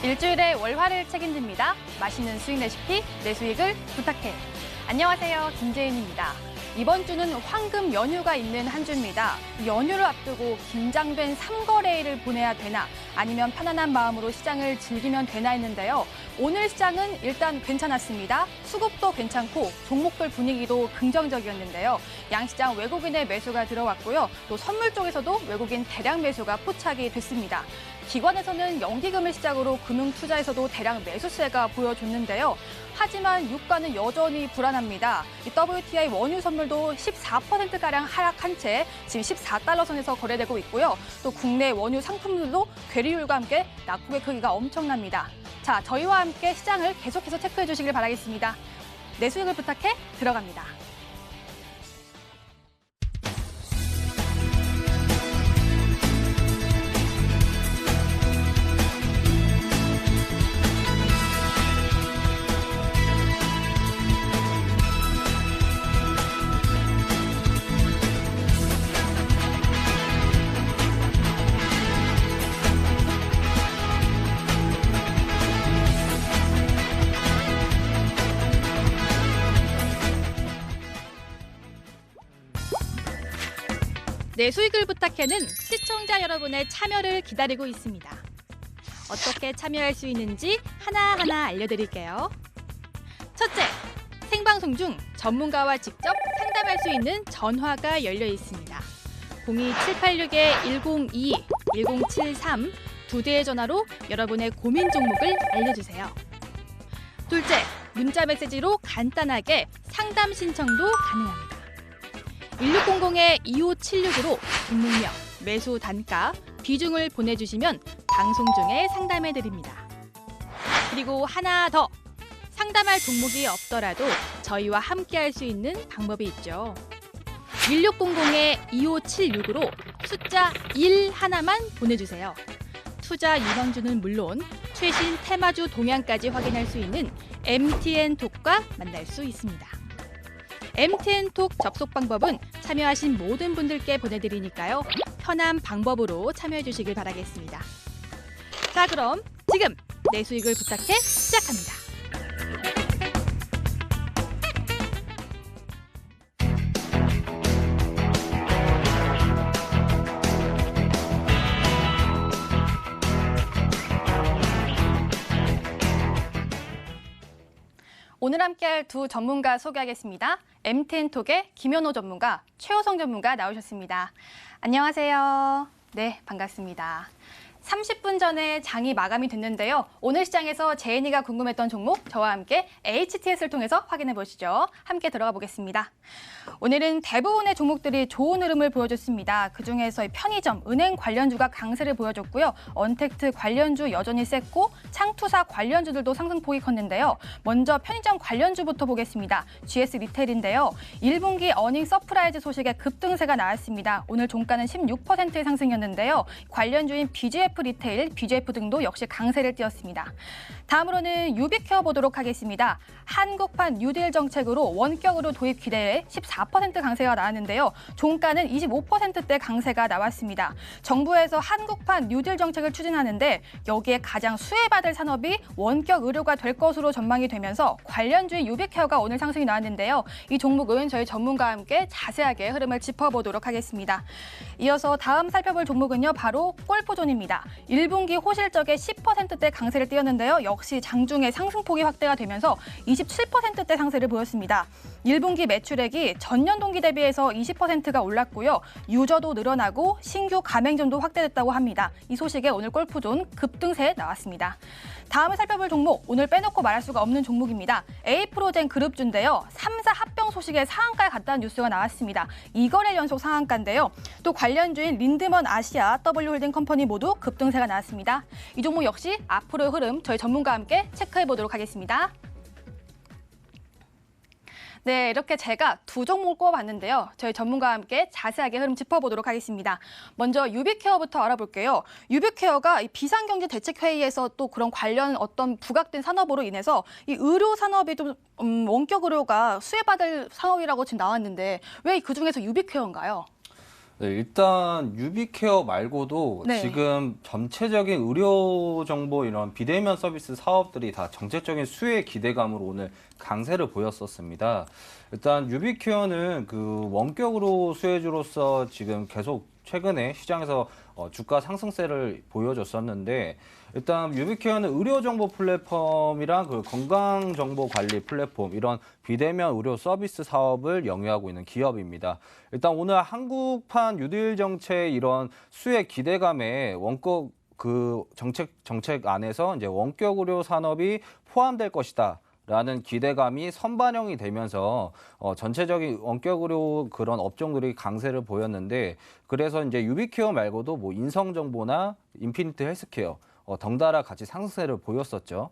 일주일의 월화를 책임집니다. 맛있는 수익 레시피, 내 수익을 부탁해. 안녕하세요, 김재인입니다. 이번 주는 황금 연휴가 있는 한 주입니다. 연휴를 앞두고 긴장된 삼거래일을 보내야 되나 아니면 편안한 마음으로 시장을 즐기면 되나 했는데요. 오늘 시장은 일단 괜찮았습니다. 수급도 괜찮고 종목별 분위기도 긍정적이었는데요. 양시장 외국인의 매수가 들어왔고요. 또 선물 쪽에서도 외국인 대량 매수가 포착이 됐습니다. 기관에서는 연기금을 시작으로 금융투자에서도 대량 매수세가 보여줬는데요. 하지만 유가는 여전히 불안합니다. 이 WTI 원유 선물도 14%가량 하락한 채 지금 14달러 선에서 거래되고 있고요. 또 국내 원유 상품들도 괴리율과 함께 낙폭의 크기가 엄청납니다. 자, 저희와 함께 시장을 계속해서 체크해 주시길 바라겠습니다. 내 수익을 부탁해 들어갑니다. 내 수익을 부탁해는 시청자 여러분의 참여를 기다리고 있습니다. 어떻게 참여할 수 있는지 하나하나 알려드릴게요. 첫째, 생방송 중 전문가와 직접 상담할 수 있는 전화가 열려 있습니다. 02786-1022, 1073 두 대의 전화로 여러분의 고민 종목을 알려주세요. 둘째, 문자 메시지로 간단하게 상담 신청도 가능합니다. 1600-2576으로 종목명, 매수 단가, 비중을 보내주시면 방송 중에 상담해드립니다. 그리고 하나 더, 상담할 종목이 없더라도 저희와 함께할 수 있는 방법이 있죠. 1600-2576으로 숫자 1 하나만 보내주세요. 투자 유망주는 물론 최신 테마주 동향까지 확인할 수 있는 MTN톡과 만날 수 있습니다. MTN톡 접속 방법은 참여하신 모든 분들께 보내드리니까요. 편한 방법으로 참여해 주시길 바라겠습니다. 자, 그럼 지금 내 수익을 부탁해 시작합니다. 오늘 함께할 두 전문가 소개하겠습니다. MTN톡의 김현호 전문가, 최호성 전문가 나오셨습니다. 안녕하세요. 네, 반갑습니다. 30분 전에 장이 마감이 됐는데요. 오늘 시장에서 재인이가 궁금했던 종목, 저와 함께 HTS를 통해서 확인해 보시죠. 함께 들어가 보겠습니다. 오늘은 대부분의 종목들이 좋은 흐름을 보여줬습니다. 그중에서 편의점, 은행 관련주가 강세를 보여줬고요. 언택트 관련주 여전히 셌고 창투사 관련주들도 상승폭이 컸는데요. 먼저 편의점 관련주부터 보겠습니다. GS 리테일인데요. 1분기 어닝 서프라이즈 소식에 급등세가 나왔습니다. 오늘 종가는 16%의 상승이었는데요. 관련주인 BGF 리테일, BGF 등도 역시 강세를 띄었습니다. 다음으로는 유비케어 보도록 하겠습니다. 한국판 뉴딜 정책으로 원격으로 도입 기대에 14% 강세가 나왔는데요. 종가는 25%대 강세가 나왔습니다. 정부에서 한국판 뉴딜 정책을 추진하는데 여기에 가장 수혜받을 산업이 원격 의료가 될 것으로 전망이 되면서 관련주인 유비케어가 오늘 상승이 나왔는데요. 이 종목은 저희 전문가와 함께 자세하게 흐름을 짚어보도록 하겠습니다. 이어서 다음 살펴볼 종목은요. 바로 골프존입니다. 1분기 호실적에 10%대 강세를 띄었는데요. 역시 장중에 상승폭이 확대가 되면서 27%대 상세를 보였습니다. 1분기 매출액이 전년 동기 대비해서 20%가 올랐고요. 유저도 늘어나고 신규 가맹점도 확대됐다고 합니다. 이 소식에 오늘 골프존 급등세 나왔습니다. 다음에 살펴볼 종목, 오늘 빼놓고 말할 수가 없는 종목입니다. 에이프로젠 그룹주인데요. 3사 합병 소식에 상한가에 갔다는 뉴스가 나왔습니다. 2거래 연속 상한가인데요. 또 관련주인 린드먼 아시아, W홀딩 컴퍼니 모두 급등세가 나왔습니다. 이 종목 역시 앞으로의 흐름 저희 전문가와 함께 체크해 보도록 하겠습니다. 네, 이렇게 제가 두 종목을 꼽아봤는데요. 저희 전문가와 함께 자세하게 흐름 짚어보도록 하겠습니다. 먼저 유비케어부터 알아볼게요. 유비케어가 비상경제 대책회의에서 또 그런 관련 어떤 부각된 산업으로 인해서 이 의료 산업이 좀 원격 의료가 수혜받을 산업이라고 지금 나왔는데 왜 그중에서 유비케어인가요? 네, 일단 유비케어 말고도 네. 지금 전체적인 의료 정보 이런 비대면 서비스 사업들이 다 정책적인 수혜 기대감으로 오늘 강세를 보였었습니다. 일단 유비케어는 그 원격으로 수혜주로서 지금 계속 최근에 시장에서 주가 상승세를 보여줬었는데 일단 유비케어는 의료정보 플랫폼이랑 그 건강정보관리 플랫폼 이런 비대면 의료 서비스 사업을 영위하고 있는 기업입니다. 일단 오늘 한국판 뉴딜 정책 이런 수혜 기대감에 원격 그 정책 안에서 이제 원격 의료 산업이 포함될 것이다. 라는 기대감이 선반영이 되면서 전체적인 원격 의료 그런 업종들이 강세를 보였는데 그래서 이제 유비케어 말고도 뭐 인성정보나 인피니트 헬스케어 덩달아 같이 상승세를 보였었죠.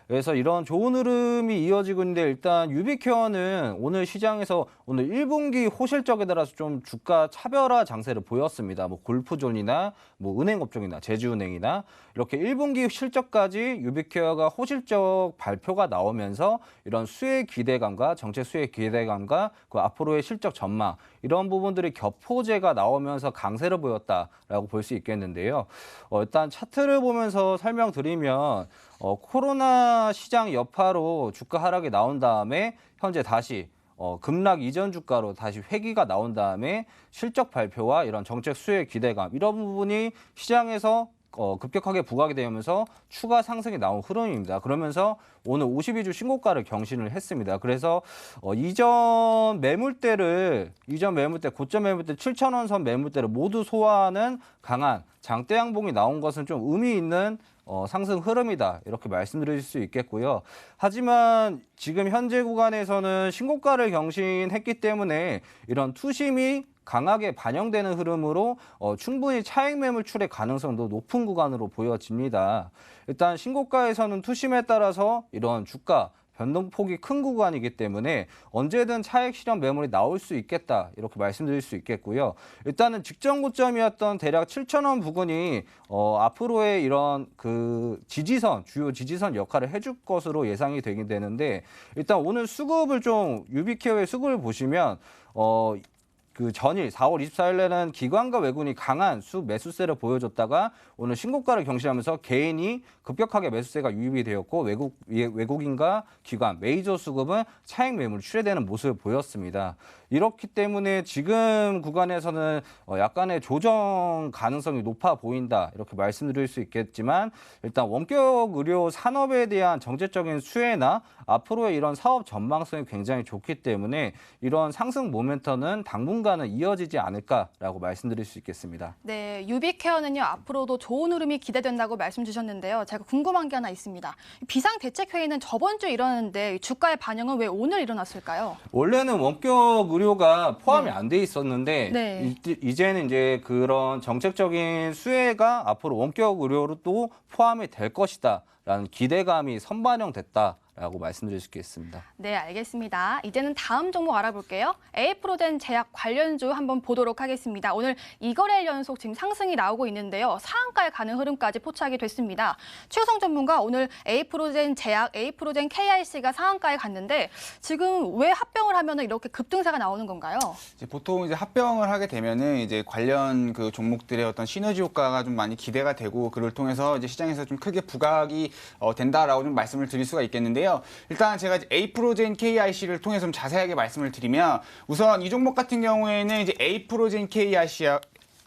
그래서 이런 좋은 흐름이 이어지고 있는데 일단 유비케어는 오늘 시장에서 오늘 1분기 호실적에 따라서 좀 주가 차별화 장세를 보였습니다. 뭐 골프존이나 뭐 은행 업종이나 제주은행이나 이렇게 1분기 실적까지 유비케어가 호실적 발표가 나오면서 이런 수혜 기대감과 정책 수혜 기대감과 그 앞으로의 실적 전망 이런 부분들이 겹포제가 나오면서 강세를 보였다라고 볼 수 있겠는데요. 일단 차트를 보면서 설명드리면 코로나 시장 여파로 주가 하락이 나온 다음에 현재 다시 급락 이전 주가로 다시 회귀가 나온 다음에 실적 발표와 이런 정책 수혜 기대감 이런 부분이 시장에서 급격하게 부각이 되면서 추가 상승이 나온 흐름입니다. 그러면서 오늘 52주 신고가를 경신을 했습니다. 그래서 이전 매물대 고점 매물대 7,000원 선 매물대를 모두 소화하는 강한 장대 양봉이 나온 것은 좀 의미 있는 상승 흐름이다 이렇게 말씀드릴 수 있겠고요. 하지만 지금 현재 구간에서는 신고가를 경신했기 때문에 이런 투심이 강하게 반영되는 흐름으로 충분히 차익 매물 출의 가능성도 높은 구간으로 보여집니다. 일단 신고가에서는 투심에 따라서 이런 주가 변동폭이 큰 구간이기 때문에 언제든 차익 실현 매물이 나올 수 있겠다 이렇게 말씀드릴 수 있겠고요. 일단은 직전 고점이었던 대략 7,000원 부근이 앞으로의 이런 그 주요 지지선 역할을 해줄 것으로 예상이 되긴 되는데 일단 오늘 수급을 좀 유비케어의 수급을 보시면 그 전일 4월 24일에는 기관과 외국인이 강한 매수세를 보여줬다가 오늘 신고가를 경신하면서 개인이 급격하게 매수세가 유입이 되었고 외국인과 기관, 메이저 수급은 차익 매물 출회되는 모습을 보였습니다. 이렇기 때문에 지금 구간에서는 약간의 조정 가능성이 높아 보인다 이렇게 말씀드릴 수 있겠지만 일단 원격 의료 산업에 대한 정책적인 수혜나 앞으로의 이런 사업 전망성이 굉장히 좋기 때문에 이런 상승 모멘텀은 당분간은 이어지지 않을까라고 말씀드릴 수 있겠습니다. 네, 유비케어는요 앞으로도 좋은 흐름이 기대된다고 말씀 주셨는데요. 제가 궁금한 게 하나 있습니다. 비상대책회의는 저번 주에 일어났는데 주가의 반영은 왜 오늘 일어났을까요? 원래는 원격 의료가 포함이 네. 안 돼 있었는데 네. 이제는 이제 그런 정책적인 수혜가 앞으로 원격 의료로 또 포함이 될 것이다라는 기대감이 선반영됐다라고 말씀드릴 수 있겠습니다. 네, 알겠습니다. 이제는 다음 종목 알아볼게요. 에이프로젠 제약 관련주 한번 보도록 하겠습니다. 오늘 2거래일 연속 지금 상승이 나오고 있는데요. 상한가에 가는 흐름까지 포착이 됐습니다. 최우성 전문가 오늘 에이프로젠 제약, 에이프로젠 KIC가 상한가에 갔는데 지금 왜 합병을 하면 이렇게 급등세가 나오는 건가요? 보통 이제 합병을 하게 되면은 이제 관련 그 종목들의 어떤 시너지 효과가 좀 많이 기대가 되고 그를 통해서 이제 시장에서 좀 크게 부각이 된다라고 좀 말씀을 드릴 수가 있겠는데요. 일단 제가 이제 에이프로젠 KIC를 통해서 좀 자세하게 말씀을 드리면 우선 이 종목 같은 경우에는 이제 에이프로젠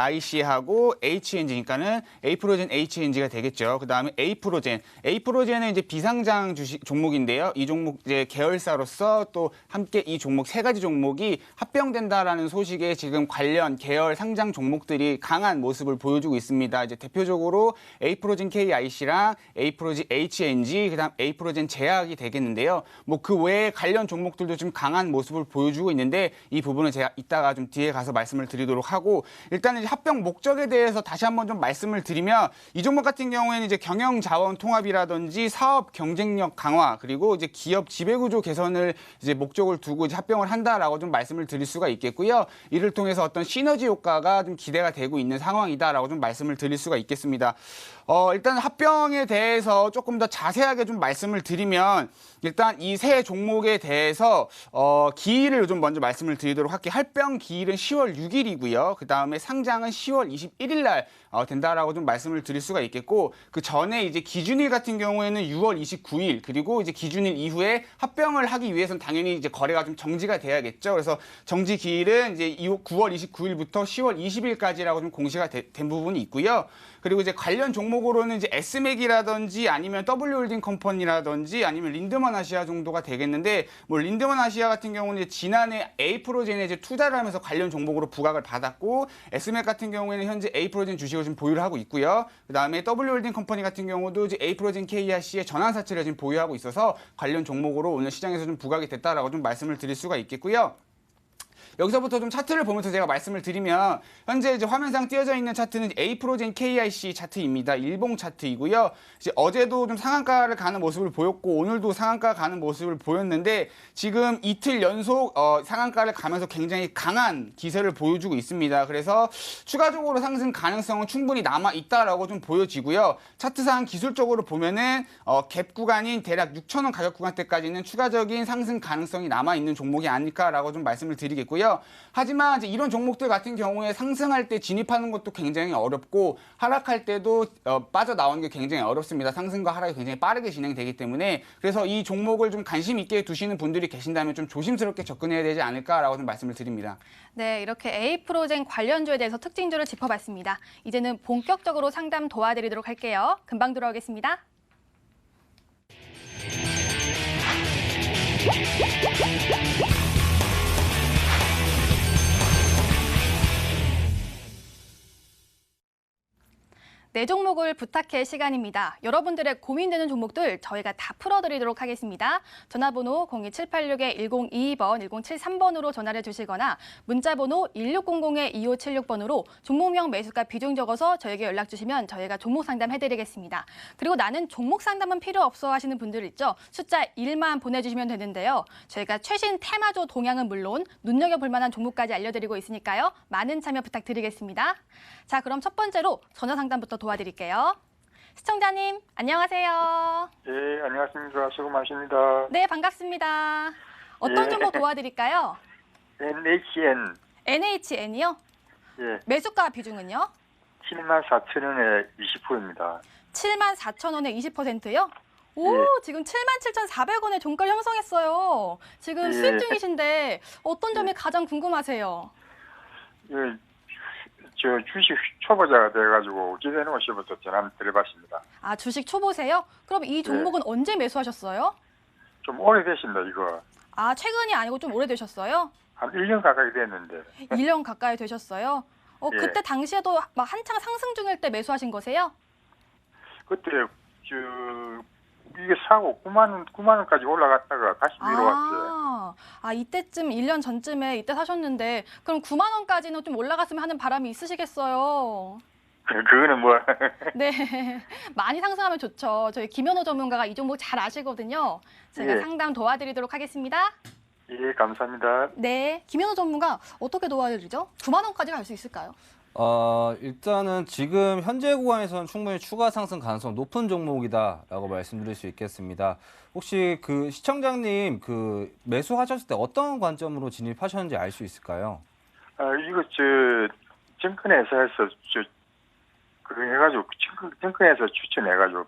IC하고 HNG니까는 에이프로젠 HNG가 되겠죠. 그 다음에 에이프로젠은 이제 비상장 주식 종목인데요. 이 종목 이제 계열사로서 또 함께 이 종목 세 가지 종목이 합병된다라는 소식에 지금 관련 계열 상장 종목들이 강한 모습을 보여주고 있습니다. 이제 대표적으로 에이프로젠 KIC랑 에이프로젠 HNG, 그다음 에이프로젠 제약이 되겠는데요. 뭐 그 외에 관련 종목들도 좀 강한 모습을 보여주고 있는데 이 부분은 제가 이따가 좀 뒤에 가서 말씀을 드리도록 하고 일단은 합병 목적에 대해서 다시 한번 좀 말씀을 드리면 이 종목 같은 경우에는 이제 경영 자원 통합이라든지 사업 경쟁력 강화 그리고 이제 기업 지배구조 개선을 이제 목적을 두고 이제 합병을 한다라고 좀 말씀을 드릴 수가 있겠고요. 이를 통해서 어떤 시너지 효과가 좀 기대가 되고 있는 상황이다라고 좀 말씀을 드릴 수가 있겠습니다. 일단 합병에 대해서 조금 더 자세하게 좀 말씀을 드리면 일단 이 세 종목에 대해서 기일을 좀 먼저 말씀을 드리도록 할게요. 합병 기일은 10월 6일이고요. 그 다음에 상장은 10월 21일 날 된다라고 좀 말씀을 드릴 수가 있겠고 그 전에 이제 기준일 같은 경우에는 6월 29일 그리고 이제 기준일 이후에 합병을 하기 위해서는 당연히 이제 거래가 좀 정지가 돼야겠죠. 그래서 정지 기일은 이제 9월 29일부터 10월 20일까지라고 좀 공시가 된 부분이 있고요. 그리고 이제 관련 종목으로는 이제 S맥이라든지 아니면 W홀딩 컴퍼니라든지 아니면 린드먼 아시아 정도가 되겠는데 뭐 린드먼 아시아 같은 경우는 이제 지난해 에이프로젠에 이제 투자를 하면서 관련 종목으로 부각을 받았고 S맥 같은 경우에는 현재 에이프로젠 주식을 지금 보유를 하고 있고요. 그다음에 W홀딩 컴퍼니 같은 경우도 이제 에이프로젠 KRC의 전환사채를 지금 보유하고 있어서 관련 종목으로 오늘 시장에서 좀 부각이 됐다라고 좀 말씀을 드릴 수가 있겠고요. 여기서부터 좀 차트를 보면서 제가 말씀을 드리면 현재 이제 화면상 띄어져 있는 차트는 에이프로젠 KIC 차트입니다. 일봉 차트이고요. 이제 어제도 좀 상한가를 가는 모습을 보였고 오늘도 상한가 가는 모습을 보였는데 지금 이틀 연속 상한가를 가면서 굉장히 강한 기세를 보여주고 있습니다. 그래서 추가적으로 상승 가능성은 충분히 남아 있다라고 좀 보여지고요. 차트상 기술적으로 보면은 갭 구간인 대략 6,000원 가격 구간대까지는 추가적인 상승 가능성이 남아 있는 종목이 아닐까라고 좀 말씀을 드리겠고요. 하지만 이제 이런 종목들 같은 경우에 상승할 때 진입하는 것도 굉장히 어렵고 하락할 때도 빠져나오는 게 굉장히 어렵습니다. 상승과 하락이 굉장히 빠르게 진행되기 때문에 그래서 이 종목을 좀 관심 있게 두시는 분들이 계신다면 좀 조심스럽게 접근해야 되지 않을까라고 좀 말씀을 드립니다. 네, 이렇게 에이프로젠 관련주에 대해서 특징주를 짚어봤습니다. 이제는 본격적으로 상담 도와드리도록 할게요. 금방 돌아오겠습니다. 네 종목을 부탁해 시간입니다. 여러분들의 고민되는 종목들 저희가 다 풀어드리도록 하겠습니다. 전화번호 02786-1022번, 1073번으로 전화를 주시거나 문자번호 1600-2576번으로 종목명 매수가 비중 적어서 저에게 연락 주시면 저희가 종목 상담해드리겠습니다. 그리고 나는 종목 상담은 필요 없어 하시는 분들 있죠. 숫자 1만 보내주시면 되는데요. 저희가 최신 테마조 동향은 물론 눈여겨볼 만한 종목까지 알려드리고 있으니까요. 많은 참여 부탁드리겠습니다. 자, 그럼 첫 번째로 전화 상담부터 도와드릴게요. 시청자님, 안녕하세요. 예, 안녕하십니까. 수고 많으십니다. 네, 반갑습니다. 어떤 예. 종목 도와드릴까요? NHN, NHN이요? 예, 매수가 비중은요? 74,000원에 20%입니다. 74,000원에 20%요? 오, 예. 지금 77,400원에 종가를 형성했어요. 지금 예. 수익 중이신데 어떤 점이 가장 궁금하세요? 예, 저 주식 초보자가 돼가지고 기대는 시부터 전화 드려봤습니다. 아, 주식 초보세요? 그럼 이 종목은 언제 매수하셨어요? 좀 오래되신다, 이거. 아, 최근이 아니고 좀 오래되셨어요? 한 1년 가까이 됐는데. 1년 가까이 되셨어요? 예. 그때 당시에도 막 한창 상승 중일 때 매수하신 거세요? 그때, 이게 사고 9만 원까지 올라갔다가 다시 내려왔어요. 이때쯤 1년 전쯤에 이때 사셨는데 그럼 9만 원까지는 좀 올라갔으면 하는 바람이 있으시겠어요? 그거는 뭐. 네, 많이 상승하면 좋죠. 저희 김현호 전문가가 이 종목 잘 아시거든요. 제가 예. 상담 도와드리도록 하겠습니다. 예, 감사합니다. 네, 김현호 전문가 어떻게 도와드리죠? 9만 원까지 갈 수 있을까요? 일단은 지금 현재 구간에서는 충분히 추가 상승 가능성 높은 종목이다라고 말씀드릴 수 있겠습니다. 혹시 그 시청자님 그 매수하셨을 때 어떤 관점으로 진입하셨는지 알 수 있을까요? 이거 증권회사에서 그거 해가지고 증권회사 추천해가지고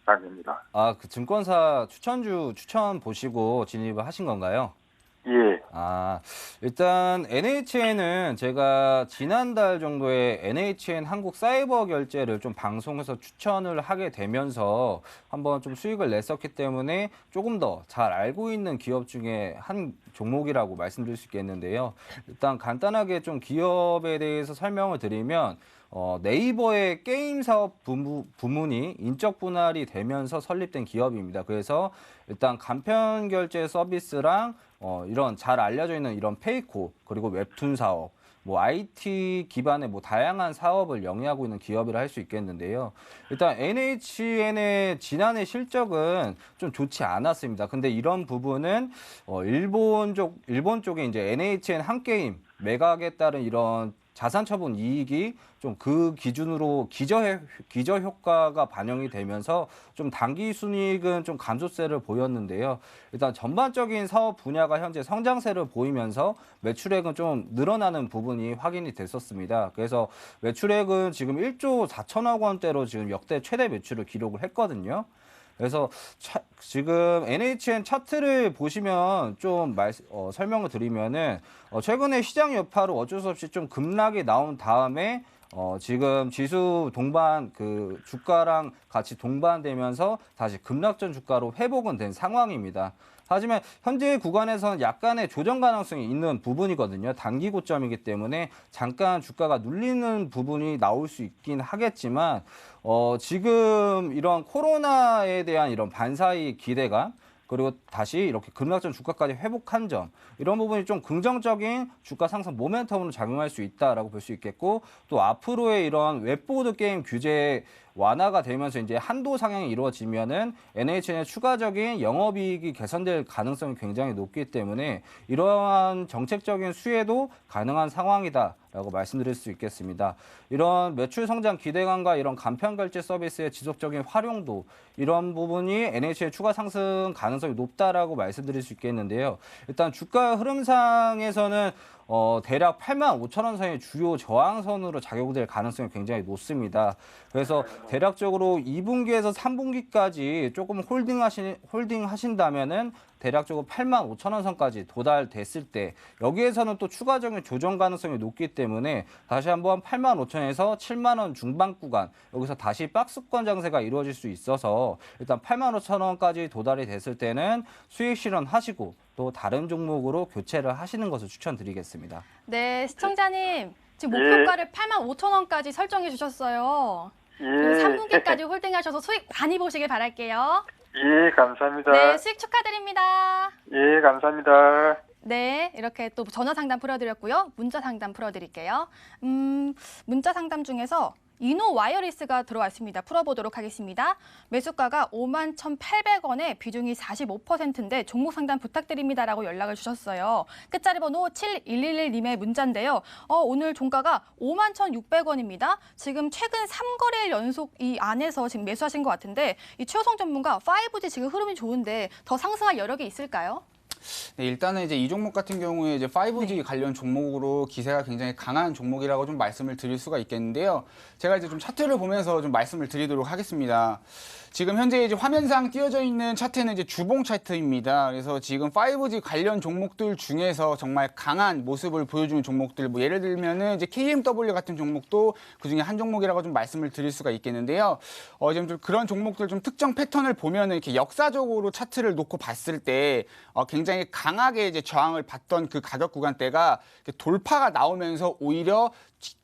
한 겁니다. 그 증권사 추천 보시고 진입을 하신 건가요? 예. 일단 NHN은 제가 지난달 정도에 NHN 한국 사이버 결제를 좀 방송에서 추천을 하게 되면서 한번 좀 수익을 냈었기 때문에 조금 더 잘 알고 있는 기업 중에 한 종목이라고 말씀드릴 수 있겠는데요. 일단 간단하게 좀 기업에 대해서 설명을 드리면 네이버의 게임 사업 부문이 인적 분할이 되면서 설립된 기업입니다. 그래서 일단 간편 결제 서비스랑 이런 잘 알려져 있는 이런 페이코 그리고 웹툰 사업 뭐 IT 기반의 뭐 다양한 사업을 영위하고 있는 기업이라 할 수 있겠는데요. 일단 NHN의 지난해 실적은 좀 좋지 않았습니다. 근데 이런 부분은 일본 쪽에 이제 NHN 한게임 매각에 따른 이런 자산 처분 이익이 좀 그 기준으로 기저 효과가 반영이 되면서 좀 당기 순이익은 좀 감소세를 보였는데요. 일단 전반적인 사업 분야가 현재 성장세를 보이면서 매출액은 좀 늘어나는 부분이 확인이 됐었습니다. 그래서 매출액은 지금 1조 4천억 원대로 지금 역대 최대 매출을 기록을 했거든요. 그래서 지금 NHN 차트를 보시면 좀 설명을 드리면은 최근에 시장 여파로 어쩔 수 없이 좀 급락이 나온 다음에 지금 지수 동반 그 주가랑 같이 동반되면서 다시 급락전 주가로 회복은 된 상황입니다. 하지만 현재 구간에서는 약간의 조정 가능성이 있는 부분이거든요. 단기 고점이기 때문에 잠깐 주가가 눌리는 부분이 나올 수 있긴 하겠지만 지금 이런 코로나에 대한 이런 반사의 기대감 그리고 다시 이렇게 급락전 주가까지 회복한 점 이런 부분이 좀 긍정적인 주가 상승 모멘텀으로 작용할 수 있다라고 볼 수 있겠고 또 앞으로의 이런 웹보드 게임 규제 완화가 되면서 이제 한도 상향이 이루어지면은 NHN의 추가적인 영업이익이 개선될 가능성이 굉장히 높기 때문에 이러한 정책적인 수혜도 가능한 상황이다라고 말씀드릴 수 있겠습니다. 이런 매출 성장 기대감과 이런 간편 결제 서비스의 지속적인 활용도 이런 부분이 NHN의 추가 상승 가능성이 높다라고 말씀드릴 수 있겠는데요. 일단 주가 흐름상에서는 대략 85,000원 선이 주요 저항선으로 작용될 가능성이 굉장히 높습니다. 그래서 대략적으로 2분기에서 3분기까지 조금 홀딩하신다면은 대략적으로 85,000원 선까지 도달됐을 때 여기에서는 또 추가적인 조정 가능성이 높기 때문에 다시 한번 85,000원에서 7만 원 중반 구간 여기서 다시 박스권 장세가 이루어질 수 있어서 일단 85,000원까지 도달이 됐을 때는 수익 실현하시고 또 다른 종목으로 교체를 하시는 것을 추천드리겠습니다. 네, 시청자님 지금 예. 목표가를 85,000원까지 설정해 주셨어요. 예. 3분기까지 홀딩하셔서 수익 많이 보시길 바랄게요. 예, 감사합니다. 네, 수익 축하드립니다. 예, 감사합니다. 네, 이렇게 또 전화 상담 풀어드렸고요. 문자 상담 풀어드릴게요. 문자 상담 중에서 이노 와이어리스가 들어왔습니다. 풀어보도록 하겠습니다. 매수가가 51,800원에 비중이 45%인데 종목 상담 부탁드립니다라고 연락을 주셨어요. 끝자리 번호 7111님의 문자인데요. 오늘 종가가 51,600원입니다. 지금 최근 3거래일 연속 이 안에서 지금 매수하신 것 같은데 이 최호성 전문가 5G 지금 흐름이 좋은데 더 상승할 여력이 있을까요? 네, 일단은 이제 이 종목 같은 경우에 이제 5G 관련 종목으로 기세가 굉장히 강한 종목이라고 좀 말씀을 드릴 수가 있겠는데요. 제가 이제 좀 차트를 보면서 좀 말씀을 드리도록 하겠습니다. 지금 현재 이제 화면상 띄어져 있는 차트는 이제 주봉 차트입니다. 그래서 지금 5G 관련 종목들 중에서 정말 강한 모습을 보여주는 종목들, 뭐 예를 들면은 이제 KMW 같은 종목도 그 중에 한 종목이라고 좀 말씀을 드릴 수가 있겠는데요. 지금 좀 그런 종목들 좀 특정 패턴을 보면은 이렇게 역사적으로 차트를 놓고 봤을 때 굉장히 강하게 이제 저항을 받던 그 가격 구간대가 돌파가 나오면서 오히려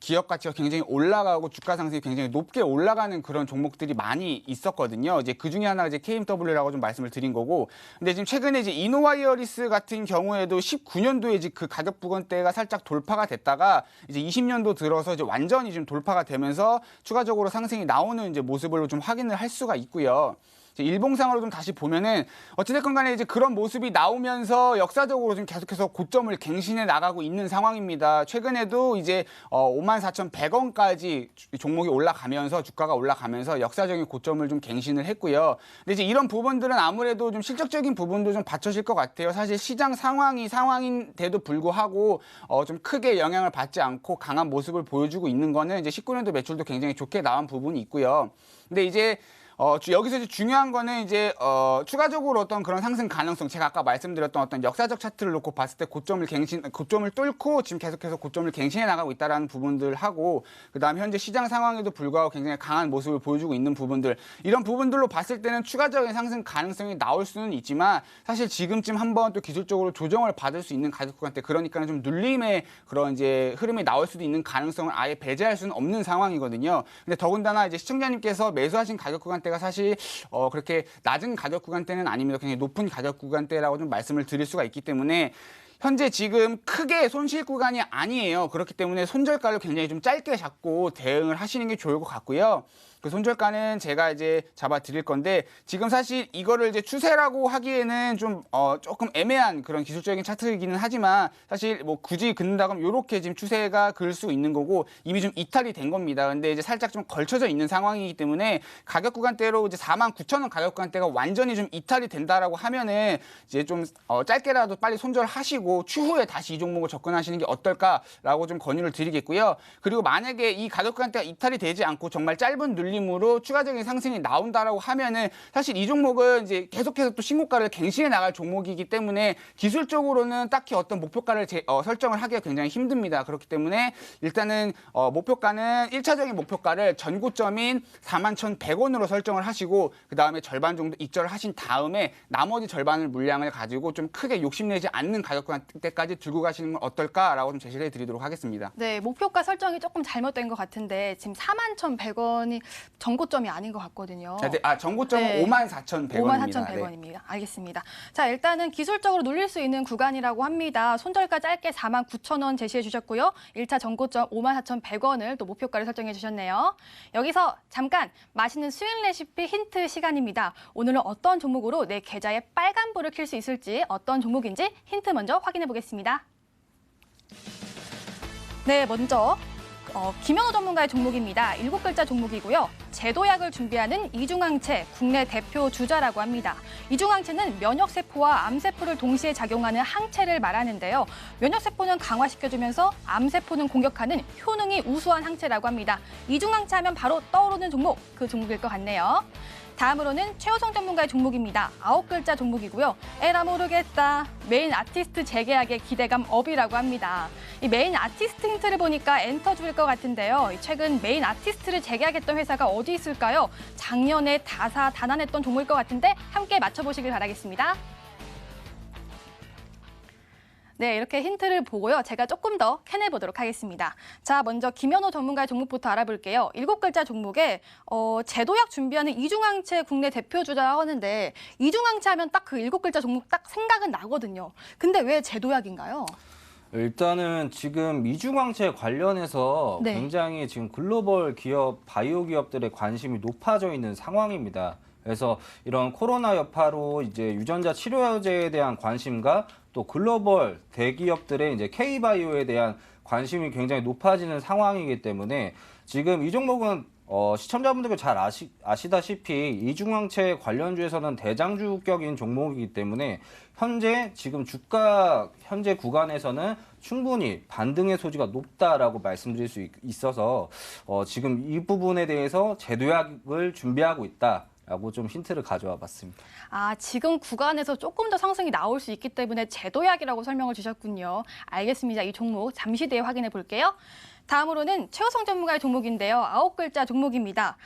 기업 가치가 굉장히 올라가고 주가 상승이 굉장히 높게 올라가는 그런 종목들이 많이 있었거든요. 이제 그 중에 하나가 이제 KMW라고 좀 말씀을 드린 거고, 근데 지금 최근에 이제 이노와이어리스 같은 경우에도 19년도에 이제 그 가격 구간대가 살짝 돌파가 됐다가 이제 20년도 들어서 이제 완전히 좀 돌파가 되면서 추가적으로 상승이 나오는 이제 모습을 좀 확인을 할 수가 있고요. 일봉상으로 좀 다시 보면은 어찌됐건 간에 이제 그런 모습이 나오면서 역사적으로 좀 계속해서 고점을 갱신해 나가고 있는 상황입니다. 최근에도 이제 54,100원까지 종목이 올라가면서 주가가 올라가면서 역사적인 고점을 좀 갱신을 했고요. 근데 이제 이런 부분들은 아무래도 좀 실적적인 부분도 좀 받쳐질 것 같아요. 사실 시장 상황인데도 불구하고 좀 크게 영향을 받지 않고 강한 모습을 보여주고 있는 거는 이제 19년도 매출도 굉장히 좋게 나온 부분이 있고요. 근데 이제 여기서 이제 중요한 거는 이제 추가적으로 어떤 그런 상승 가능성, 제가 아까 말씀드렸던 어떤 역사적 차트를 놓고 봤을 때 고점을 뚫고 지금 계속해서 고점을 갱신해 나가고 있다라는 부분들 하고, 그다음에 현재 시장 상황에도 불구하고 굉장히 강한 모습을 보여주고 있는 부분들, 이런 부분들로 봤을 때는 추가적인 상승 가능성이 나올 수는 있지만 사실 지금쯤 한번 또 기술적으로 조정을 받을 수 있는 가격 구간대, 그러니까는 좀 눌림의 그런 이제 흐름이 나올 수도 있는 가능성을 아예 배제할 수는 없는 상황이거든요. 근데 더군다나 이제 시청자님께서 매수하신 가격 구간대 가 사실 그렇게 낮은 가격 구간대는 아닙니다. 굉장히 높은 가격 구간대라고 좀 말씀을 드릴 수가 있기 때문에 현재 지금 크게 손실 구간이 아니에요. 그렇기 때문에 손절가를 굉장히 좀 짧게 잡고 대응을 하시는 게 좋을 것 같고요. 그 손절가는 제가 이제 잡아 드릴 건데 지금 사실 이거를 이제 추세라고 하기에는 좀 조금 애매한 그런 기술적인 차트이기는 하지만 사실 뭐 굳이 긋는다 그러면 이렇게 지금 추세가 그을 수 있는 거고 이미 좀 이탈이 된 겁니다. 근데 이제 살짝 좀 걸쳐져 있는 상황이기 때문에 가격 구간대로 이제 49,000원 가격 구간대가 완전히 좀 이탈이 된다라고 하면은 이제 좀 짧게라도 빨리 손절하시고 추후에 다시 이 종목을 접근하시는 게 어떨까라고 좀 권유를 드리겠고요. 그리고 만약에 이 가격 구간대가 이탈이 되지 않고 정말 짧은 눌림으로 추가적인 상승이 나온다라고 하면은 사실 이 종목은 이제 계속해서 또 신고가를 갱신해 나갈 종목이기 때문에 기술적으로는 딱히 어떤 목표가를 설정을 하기가 굉장히 힘듭니다. 그렇기 때문에 일단은 목표가는 1차적인 목표가를 전고점인 41,100원으로 설정을 하시고 그 다음에 절반 정도 익절을 하신 다음에 나머지 절반을 물량을 가지고 좀 크게 욕심내지 않는 가격대까지 들고 가시는 건 어떨까라고 좀 제시를 해드리도록 하겠습니다. 네, 목표가 설정이 조금 잘못된 것 같은데 지금 41,100원이 전고점이 아닌 것 같거든요. 전고점은 네. 54,100원입니다. 54,100원입니다. 알겠습니다. 자, 일단은 기술적으로 눌릴 수 있는 구간이라고 합니다. 손절가 짧게 49,000원 제시해 주셨고요. 1차 전고점 54,100원을 또 목표가를 설정해 주셨네요. 여기서 잠깐 맛있는 수익 레시피 힌트 시간입니다. 오늘은 어떤 종목으로 내 계좌에 빨간불을 켤 수 있을지 어떤 종목인지 힌트 먼저 확인해 보겠습니다. 네, 먼저 김현우 전문가의 종목입니다. 7글자 종목이고요. 제도약을 준비하는 이중항체 국내 대표 주자라고 합니다. 이중항체는 면역세포와 암세포를 동시에 작용하는 항체를 말하는데요. 면역세포는 강화시켜주면서 암세포는 공격하는 효능이 우수한 항체라고 합니다. 이중항체 하면 바로 떠오르는 종목, 그 종목일 것 같네요. 다음으로는 최호성 전문가의 종목입니다. 9글자 종목이고요. 에라 모르겠다. 메인 아티스트 재계약의 기대감 업이라고 합니다. 이 메인 아티스트 힌트를 보니까 엔터주일 것 같은데요. 최근 메인 아티스트를 재계약했던 회사가 어디 있을까요? 작년에 다사다난했던 종목일 것 같은데 함께 맞춰보시길 바라겠습니다. 네, 이렇게 힌트를 보고요. 제가 조금 더 캐내보도록 하겠습니다. 자, 먼저 김현우 전문가의 종목부터 알아볼게요. 7글자 종목에 제도약 준비하는 이중항체 국내 대표 주자라고 하는데 이중항체 하면 딱 그 7글자 종목 딱 생각은 나거든요. 근데 왜 제도약인가요? 일단은 지금 이중항체 관련해서 네. 굉장히 지금 글로벌 기업, 바이오 기업들의 관심이 높아져 있는 상황입니다. 그래서 이런 코로나 여파로 이제 유전자 치료제에 대한 관심과 또 글로벌 대기업들의 이제 K바이오에 대한 관심이 굉장히 높아지는 상황이기 때문에 지금 이 종목은 시청자분들도 잘 아시다시피 이중항체 관련주에서는 대장주격인 종목이기 때문에 현재 구간에서는 충분히 반등의 소지가 높다라고 말씀드릴 수 있어서 지금 이 부분에 대해서 제도약을 준비하고 있다라고 좀 힌트를 가져와 봤습니다. 지금 구간에서 조금 더 상승이 나올 수 있기 때문에 제도약이라고 설명을 주셨군요. 알겠습니다. 이 종목 잠시 뒤에 확인해 볼게요. 다음으로는 최호성 전문가의 종목인데요. 9글자 종목입니다.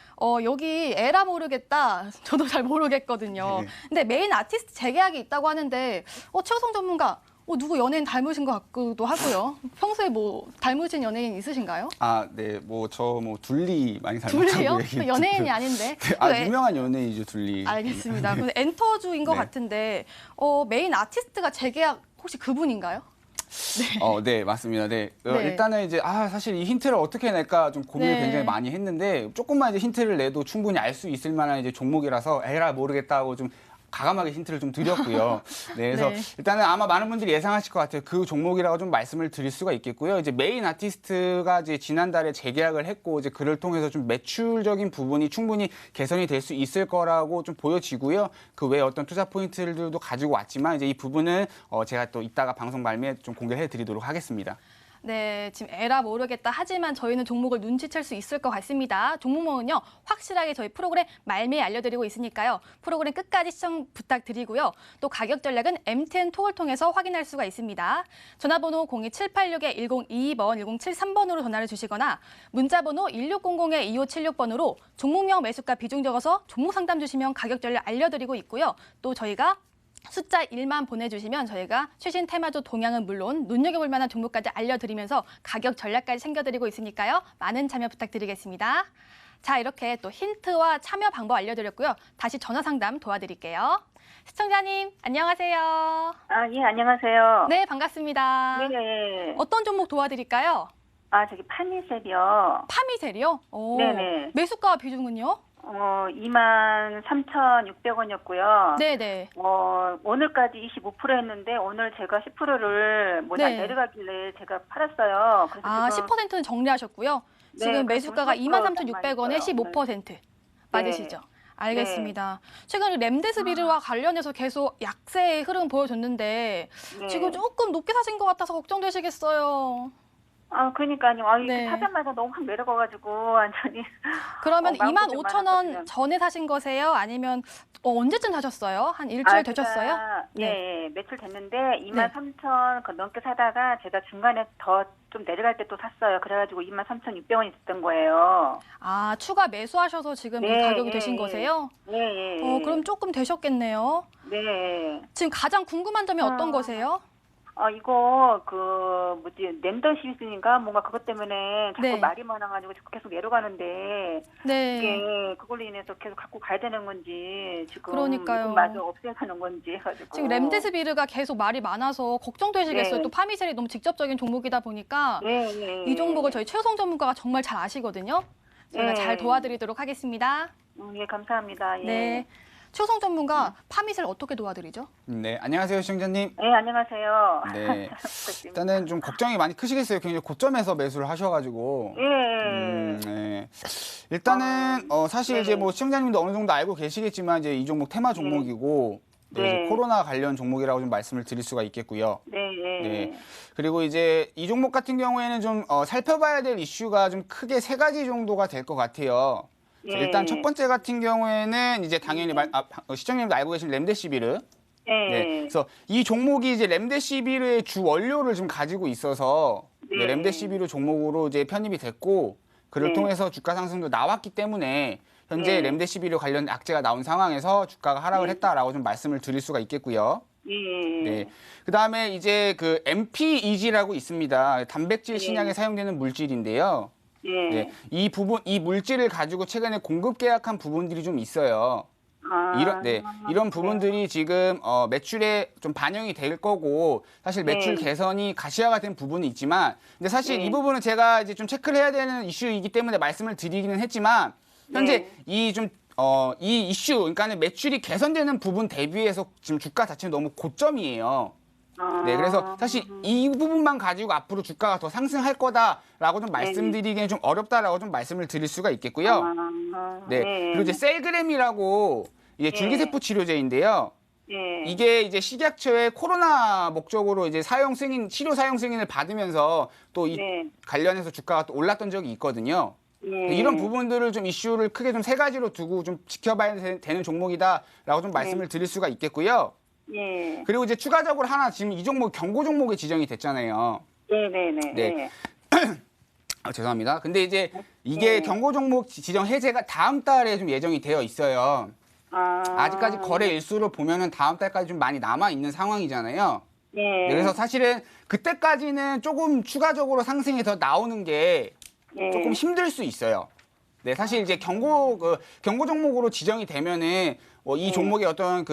여기 에라 모르겠다. 저도 잘 모르겠거든요. 네. 근데 메인 아티스트 재계약이 있다고 하는데 최호성 전문가 누구 연예인 닮으신 것 같기도 하고요. 평소에 뭐 닮으신 연예인 있으신가요? 네, 저 둘리 많이 둘리요? 닮았다고 연예인이 아닌데. 유명한 연예인이죠, 둘리. 알겠습니다. 근데 엔터주인 것 네. 같은데 메인 아티스트가 재계약 혹시 그분인가요? 네, 맞습니다. 네. 네. 일단은 이제 사실 이 힌트를 어떻게 낼까 좀 고민을 네. 굉장히 많이 했는데 조금만 이제 힌트를 내도 충분히 알 수 있을 만한 이제 종목이라서 에라 모르겠다고 좀 과감하게 힌트를 좀 드렸고요. 네, 그래서 네. 일단은 아마 많은 분들이 예상하실 것 같아요. 그 종목이라고 좀 말씀을 드릴 수가 있겠고요. 이제 메인 아티스트가 이제 지난달에 재계약을 했고 이제 그를 통해서 좀 매출적인 부분이 충분히 개선이 될 수 있을 거라고 좀 보여지고요. 그 외에 어떤 투자 포인트들도 가지고 왔지만 이제 이 부분은 제가 또 이따가 방송 말미에 좀 공개해 드리도록 하겠습니다. 네, 지금 에라 모르겠다 하지만 저희는 종목을 눈치챌 수 있을 것 같습니다. 종목명은요, 확실하게 저희 프로그램 말미에 알려드리고 있으니까요. 프로그램 끝까지 시청 부탁드리고요. 또 가격 전략은 MTN 톡을 통해서 확인할 수가 있습니다. 전화번호 02786-1022번, 1073번으로 전화를 주시거나 문자번호 1600-2576번으로 종목명 매수가 비중 적어서 종목 상담 주시면 가격 전략 알려드리고 있고요. 또 저희가 숫자 1만 보내주시면 저희가 최신 테마주 동향은 물론 눈여겨볼 만한 종목까지 알려드리면서 가격 전략까지 챙겨드리고 있으니까요. 많은 참여 부탁드리겠습니다. 자, 이렇게 또 힌트와 참여 방법 알려드렸고요. 다시 전화 상담 도와드릴게요. 시청자님, 안녕하세요. 예, 안녕하세요. 네, 반갑습니다. 네네. 어떤 종목 도와드릴까요? 저기 파미셀이요. 파미셀이요? 오, 네네. 매수가 비중은요? 23,600원이었고요. 네네. 오늘까지 25% 했는데, 오늘 제가 10%를 네. 내려가길래 제가 팔았어요. 그래서 지금 10%는 정리하셨고요. 지금 네, 매수가가 그래서 23,600원에 15% 15%. 맞으시죠? 네. 알겠습니다. 최근에 렘데스비르와 관련해서 계속 약세의 흐름 보여줬는데 네. 지금 조금 높게 사신 것 같아서 걱정되시겠어요. 그러니까요. 네. 이렇게 사자마자 너무 확 내려가가지고, 완전히. 그러면 마음고생 25,000원 많았거든요. 전에 사신 거세요? 아니면 언제쯤 사셨어요? 한 일주일 되셨어요? 네, 며칠 됐는데 23,000 넘게 사다가 제가 중간에 더 좀 내려갈 때 또 샀어요. 그래가지고 23,600원이 됐던 거예요. 추가 매수하셔서 지금 이 네, 가격이 네, 되신 거세요? 네. 그럼 조금 되셨겠네요. 네. 지금 가장 궁금한 점이 어떤 거세요? 이거 랜덤 시스인가 뭔가 그것 때문에 자꾸 네. 말이 많아가지고 자꾸 계속 내려가는데 네. 이게 그걸로 인해서 계속 갖고 가야 되는 건지 지금 그러니까요. 이것마저 없애가는 건지 해가지고 지금 렘데스비르가 계속 말이 많아서 걱정되시겠어요. 네. 또 파미셀이 너무 직접적인 종목이다 보니까 네. 이 종목을 저희 최우성 전문가가 정말 잘 아시거든요. 저희가 네. 잘 도와드리도록 하겠습니다. 예, 감사합니다. 예. 네. 최우성 전문가 파미셀 어떻게 도와드리죠? 네, 안녕하세요, 시청자님. 네, 안녕하세요. 네, 일단은 좀 걱정이 많이 크시겠어요. 굉장히 고점에서 매수를 하셔가지고. 예. 네. 일단은 사실 네. 이제 뭐 시청자님도 어느 정도 알고 계시겠지만 이제 이 종목 테마 종목이고 또 이제 네. 코로나 관련 종목이라고 좀 말씀을 드릴 수가 있겠고요. 네. 네. 그리고 이제 이 종목 같은 경우에는 좀 살펴봐야 될 이슈가 좀 크게 세 가지 정도가 될 것 같아요. 예. 일단 첫 번째 같은 경우에는 이제 당연히 시청자님도 알고 계신 렘데시비르. 예. 네. 그래서 이 종목이 이제 렘데시비르의 주 원료를 좀 가지고 있어서 네. 렘데시비르 종목으로 이제 편입이 됐고 그를 네. 통해서 주가 상승도 나왔기 때문에 현재 네. 렘데시비르 관련 악재가 나온 상황에서 주가가 하락을 네. 했다라고 좀 말씀을 드릴 수가 있겠고요. 예. 네. 그다음에 이제 그 MPEG라고 있습니다. 단백질 신약에 사용되는 물질인데요. 예. 네. 이 물질을 가지고 최근에 공급 계약한 부분들이 좀 있어요. 이런 부분들이 지금 매출에 좀 반영이 될 거고 사실 매출 네. 개선이 가시화가 된 부분이 있지만 근데 사실 네. 이 부분은 제가 이제 좀 체크를 해야 되는 이슈이기 때문에 말씀을 드리기는 했지만 현재 이 이슈 그러니까는 매출이 개선되는 부분 대비해서 지금 주가 자체는 너무 고점이에요. 네, 그래서 사실 이 부분만 가지고 앞으로 주가가 더 상승할 거다라고 좀 말씀드리기는 좀 어렵다라고 좀 말씀을 드릴 수가 있겠고요. 네, 그리고 이제 셀그램이라고 이게 줄기세포 치료제인데요. 예. 이게 이제 식약처의 코로나 목적으로 이제 치료 사용 승인을 받으면서 또 이 네. 관련해서 주가가 또 올랐던 적이 있거든요. 예. 이런 부분들을 좀 이슈를 크게 좀 세 가지로 두고 좀 지켜봐야 되는 종목이다라고 좀 말씀을 드릴 수가 있겠고요. 예. 그리고 이제 추가적으로 하나 지금 이 종목 경고 종목에 지정이 됐잖아요. 네네네. 네. 죄송합니다. 근데 이제 이게 경고 종목 지정 해제가 다음 달에 좀 예정이 되어 있어요. 아직까지 거래 일수를 보면은 다음 달까지 좀 많이 남아 있는 상황이잖아요. 예. 네, 그래서 사실은 그때까지는 조금 추가적으로 상승이 더 나오는 게 예. 조금 힘들 수 있어요. 네, 사실 이제 경고 종목으로 지정이 되면은 이 종목의 어떤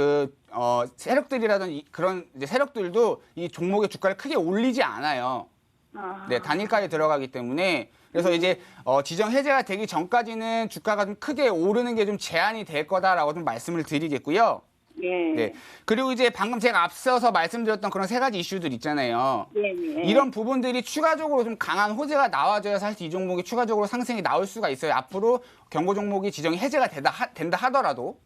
세력들이라든지 그런 이제 세력들도 이 종목의 주가를 크게 올리지 않아요. 네, 단일가에 들어가기 때문에 그래서 이제 지정 해제가 되기 전까지는 주가가 좀 크게 오르는 게 좀 제한이 될 거다라고 좀 말씀을 드리겠고요. 예. 네, 그리고 이제 방금 제가 앞서서 말씀드렸던 그런 세 가지 이슈들 있잖아요. 네네. 이런 부분들이 추가적으로 좀 강한 호재가 나와줘야 사실 이 종목이 추가적으로 상승이 나올 수가 있어요. 앞으로 경고 종목이 지정이 해제가 된다 하더라도.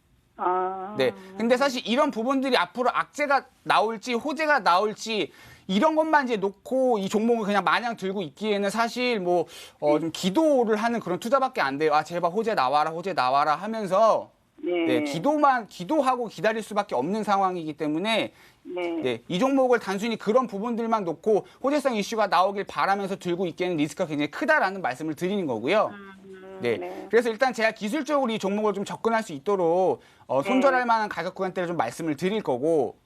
네. 근데 사실 이런 부분들이 앞으로 악재가 나올지 호재가 나올지 이런 것만 이제 놓고 이 종목을 그냥 마냥 들고 있기에는 사실 좀 기도를 하는 그런 투자밖에 안 돼요. 제발 호재 나와라 하면서 네, 기도하고 기다릴 수밖에 없는 상황이기 때문에 네, 이 종목을 단순히 그런 부분들만 놓고 호재성 이슈가 나오길 바라면서 들고 있기에는 리스크가 굉장히 크다라는 말씀을 드리는 거고요. 네. 그래서 일단 제가 기술적으로 이 종목을 좀 접근할 수 있도록 손절할 만한 가격 구간대를 좀 말씀을 드릴 거고,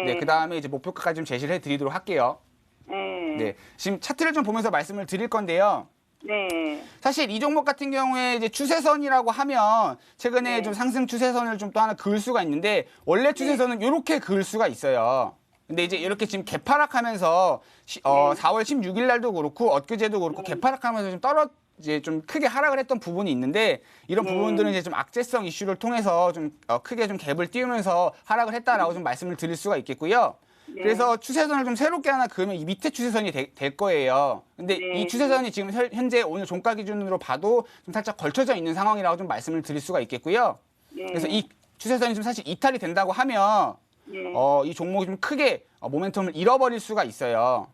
네, 그 다음에 이제 목표가까지 좀 제시를 해드리도록 할게요. 네, 지금 차트를 좀 보면서 말씀을 드릴 건데요. 네. 사실 이 종목 같은 경우에 이제 추세선이라고 하면 최근에 네. 좀 상승 추세선을 좀 또 하나 그을 수가 있는데 원래 추세선은 이렇게 그을 수가 있어요. 근데 이제 이렇게 지금 개파락하면서 4월 16일 날도 그렇고 엊그제도 그렇고 개파락하면서 이제 좀 크게 하락을 했던 부분이 있는데 이런 부분들은 이제 좀 악재성 이슈를 통해서 좀 크게 좀 갭을 띄우면서 하락을 했다라고 좀 말씀을 드릴 수가 있겠고요. 그래서 추세선을 좀 새롭게 하나 그으면 이 밑에 추세선이 될 거예요. 근데 이 추세선이 지금 현재 오늘 종가 기준으로 봐도 좀 살짝 걸쳐져 있는 상황이라고 좀 말씀을 드릴 수가 있겠고요. 그래서 이 추세선이 좀 사실 이탈이 된다고 하면 이 종목이 좀 크게 모멘텀을 잃어버릴 수가 있어요.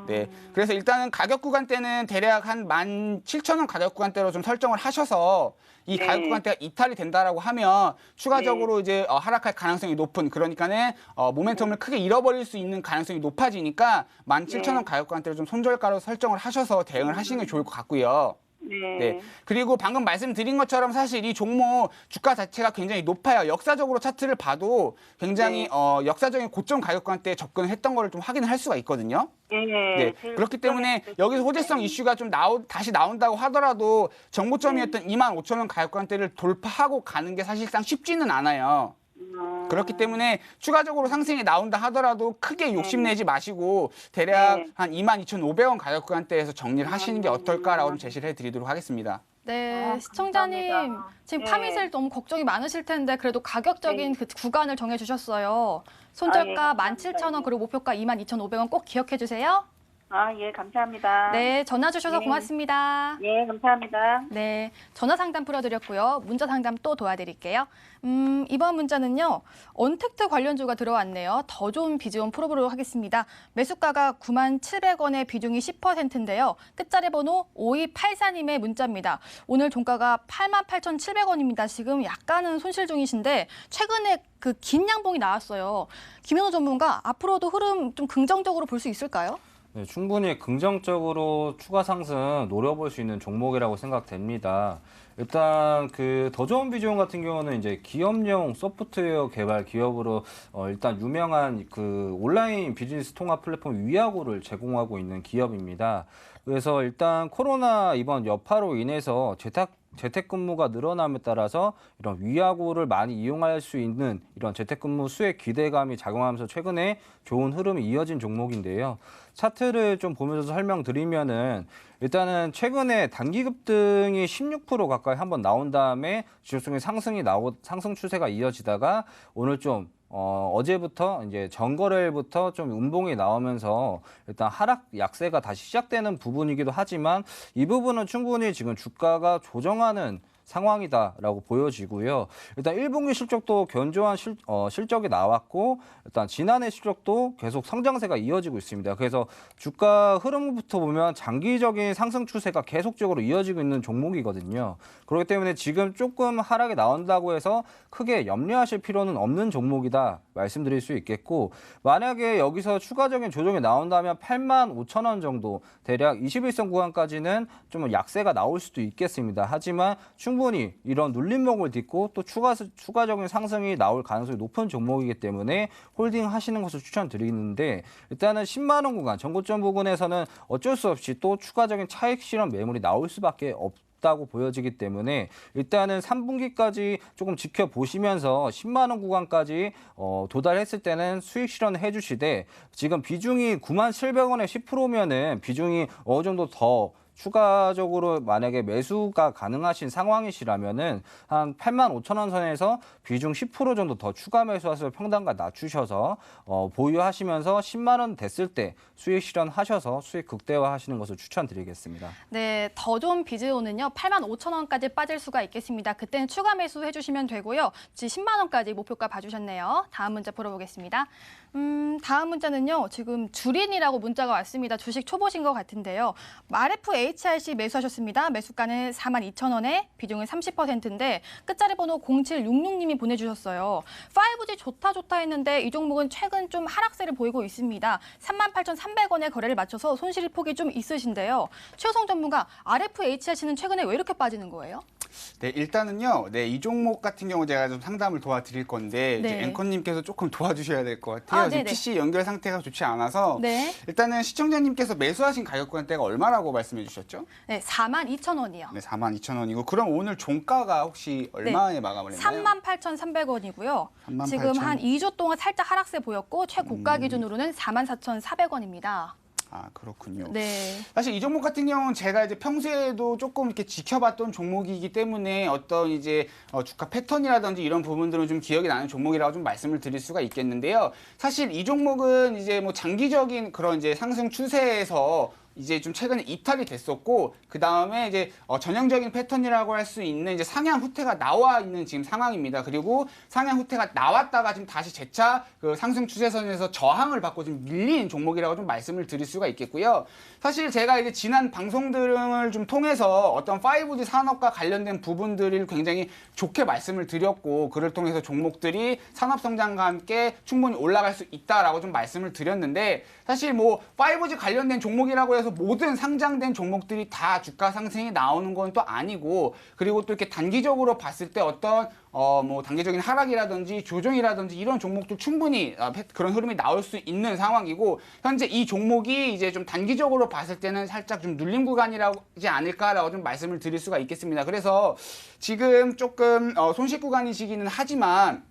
네. 그래서 일단은 가격 구간대는 대략 한 17,000원 가격 구간대로 좀 설정을 하셔서 이 가격 구간대가 이탈이 된다라고 하면 추가적으로 이제 하락할 가능성이 높은 그러니까는 모멘텀을 크게 잃어버릴 수 있는 가능성이 높아지니까 17,000원 가격 구간대로 좀 손절가로 설정을 하셔서 대응을 하시는 게 좋을 것 같고요. 네. 그리고 방금 말씀드린 것처럼 사실 이 종목 주가 자체가 굉장히 높아요. 역사적으로 차트를 봐도 굉장히 역사적인 고점 가격권대에 접근을 했던 거를 좀 확인을 할 수가 있거든요. 네. 그렇기 때문에 여기서 호재성 이슈가 좀 다시 나온다고 하더라도 정고점이었던 25,000원 가격권대를 돌파하고 가는 게 사실상 쉽지는 않아요. 그렇기 때문에 추가적으로 상승이 나온다 하더라도 크게 욕심내지 마시고 대략 한 22,500원 가격 구간대에서 정리를 하시는 게 어떨까라고 좀 제시를 해드리도록 하겠습니다. 네, 시청자님 감사합니다. 지금 파미셀 너무 걱정이 많으실 텐데 그래도 가격적인 그 구간을 정해주셨어요. 손절가 네, 17,000원 그리고 목표가 22,500원 꼭 기억해 주세요. 예, 감사합니다. 네, 전화 주셔서 네. 고맙습니다. 예, 감사합니다. 네, 전화 상담 풀어드렸고요. 문자 상담 또 도와드릴게요. 이번 문자는요. 언택트 관련주가 들어왔네요. 더 좋은 비즈원 풀어보도록 하겠습니다. 매수가가 97,000원에 비중이 10%인데요. 끝자리 번호 5284님의 문자입니다. 오늘 종가가 88,700원입니다. 지금 약간은 손실 중이신데 최근에 그 긴 양봉이 나왔어요. 김현우 전문가 앞으로도 흐름 좀 긍정적으로 볼 수 있을까요? 네, 충분히 긍정적으로 추가 상승 노려볼 수 있는 종목이라고 생각됩니다. 일단 그 더 좋은 비즈원 같은 경우는 이제 기업용 소프트웨어 개발 기업으로 일단 유명한 그 온라인 비즈니스 통합 플랫폼 위아고를 제공하고 있는 기업입니다. 그래서 일단 코로나 이번 여파로 인해서 재택근무가 늘어남에 따라서 이런 위아고를 많이 이용할 수 있는 이런 재택근무 수혜 기대감이 작용하면서 최근에 좋은 흐름이 이어진 종목인데요. 차트를 좀 보면서 설명드리면은 일단은 최근에 단기 급등이 16% 가까이 한번 나온 다음에 지속적인 상승 추세가 이어지다가 오늘 좀 어제부터 이제 전거래일부터 좀 음봉이 나오면서 일단 하락 약세가 다시 시작되는 부분이기도 하지만 이 부분은 충분히 지금 주가가 조정하는 상황이다라고 보여지고요. 일단 1분기 실적도 견조한 실적이 나왔고 일단 지난해 실적도 계속 성장세가 이어지고 있습니다. 그래서 주가 흐름부터 보면 장기적인 상승 추세가 계속적으로 이어지고 있는 종목이거든요. 그렇기 때문에 지금 조금 하락이 나온다고 해서 크게 염려하실 필요는 없는 종목이다 말씀드릴 수 있겠고 만약에 여기서 추가적인 조정이 나온다면 85,000원 정도 대략 21선 구간까지는 좀 약세가 나올 수도 있겠습니다. 하지만 충분히 이런 눌림목을 딛고 또 추가적인 상승이 나올 가능성이 높은 종목이기 때문에 홀딩 하시는 것을 추천드리는데 일단은 10만 원 구간 전고점 부근에서는 어쩔 수 없이 또 추가적인 차익 실현 매물이 나올 수밖에 없다고 보여지기 때문에 일단은 3분기까지 조금 지켜보시면서 10만 원 구간까지 도달했을 때는 수익 실현을 해주시되 지금 비중이 97,000원에 10%면은 비중이 어느 정도 더 추가적으로 만약에 매수가 가능하신 상황이시라면은 한 85,000원 선에서 비중 10% 정도 더 추가 매수해서 평단가 낮추셔서 보유하시면서 10만 원 됐을 때 수익 실현하셔서 수익 극대화하시는 것을 추천드리겠습니다. 네, 더 좋은 비즈온은요 85,000원까지 빠질 수가 있겠습니다. 그때는 추가 매수해 주시면 되고요. 10만 원까지 목표가 봐주셨네요. 다음 문제 풀어보겠습니다. 다음 문자는요. 지금 주린이라고 문자가 왔습니다. 주식 초보신 것 같은데요. 마레프 HRC 매수하셨습니다. 매수가는 42,000원에 비중은 30%인데 끝자리 번호 0766님이 보내주셨어요. 5G 좋다 했는데 이 종목은 최근 좀 하락세를 보이고 있습니다. 38,300원에 거래를 마쳐서 손실 폭이 좀 있으신데요. 최호성 전문가 RF HRC는 최근에 왜 이렇게 빠지는 거예요? 네, 일단은요. 네, 이 종목 같은 경우 제가 좀 상담을 도와드릴 건데 네. 이제 앵커님께서 조금 도와주셔야 될 것 같아요. 지금 네네. PC 연결 상태가 좋지 않아서 네. 일단은 시청자님께서 매수하신 가격 구간대가 얼마라고 말씀해 주시죠? 주셨죠? 네, 42,000원이요. 네, 42,000원이고 그럼 오늘 종가가 혹시 얼마에 마감을 했나요? 38,300원이고요. 38,000. 지금 한 2주 동안 살짝 하락세 보였고 최고가 기준으로는 44,400원입니다. 아, 그렇군요. 네. 사실 이 종목 같은 경우는 제가 이제 평소에도 조금 이렇게 지켜봤던 종목이기 때문에 어떤 이제 주가 패턴이라든지 이런 부분들은 좀 기억이 나는 종목이라고 좀 말씀을 드릴 수가 있겠는데요. 사실 이 종목은 이제 뭐 장기적인 그런 이제 상승 추세에서 이제 좀 최근에 이탈이 됐었고 그 다음에 이제 전형적인 패턴이라고 할 수 있는 이제 상향 후퇴가 나와 있는 지금 상황입니다. 그리고 상향 후퇴가 나왔다가 지금 다시 재차 그 상승 추세선에서 저항을 받고 지금 밀린 종목이라고 좀 말씀을 드릴 수가 있겠고요. 사실 제가 이제 지난 방송들을 좀 통해서 어떤 5G 산업과 관련된 부분들을 굉장히 좋게 말씀을 드렸고 그를 통해서 종목들이 산업 성장과 함께 충분히 올라갈 수 있다라고 좀 말씀을 드렸는데 사실 뭐 5G 관련된 종목이라고 해서 모든 상장된 종목들이 다 주가 상승이 나오는 건 또 아니고 그리고 또 이렇게 단기적으로 봤을 때 어떤 뭐 단기적인 하락이라든지 조정이라든지 이런 종목도 충분히 그런 흐름이 나올 수 있는 상황이고 현재 이 종목이 이제 좀 단기적으로 봤을 때는 살짝 좀 눌림 구간이라지 않을까라고 좀 말씀을 드릴 수가 있겠습니다. 그래서 지금 조금 손실 구간이시기는 하지만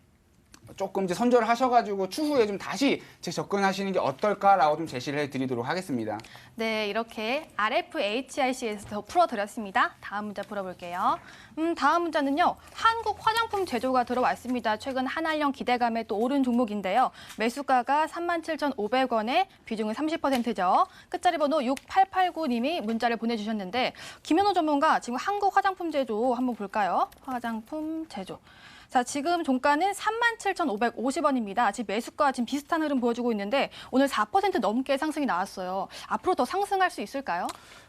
조금 이제 선절을 하셔가지고 추후에 좀 다시 재접근하시는 게 어떨까라고 좀 제시를 해드리도록 하겠습니다. 네, 이렇게 RFHIC에서 풀어드렸습니다. 다음 문자 풀어볼게요. 다음 문자는요. 한국 화장품 제조가 들어왔습니다. 최근 한알령 기대감에 또 오른 종목인데요. 매수가가 37,500원에 비중은 30%죠. 끝자리 번호 6889님이 문자를 보내주셨는데 김현우 전문가 지금 한국 화장품 제조 한번 볼까요? 화장품 제조. 자, 지금 종가는 37,550원입니다. 지금 매수가 지금 비슷한 흐름 보여주고 있는데 오늘 4% 넘게 상승이 나왔어요. 앞으로 더 상승할 수 있을까요?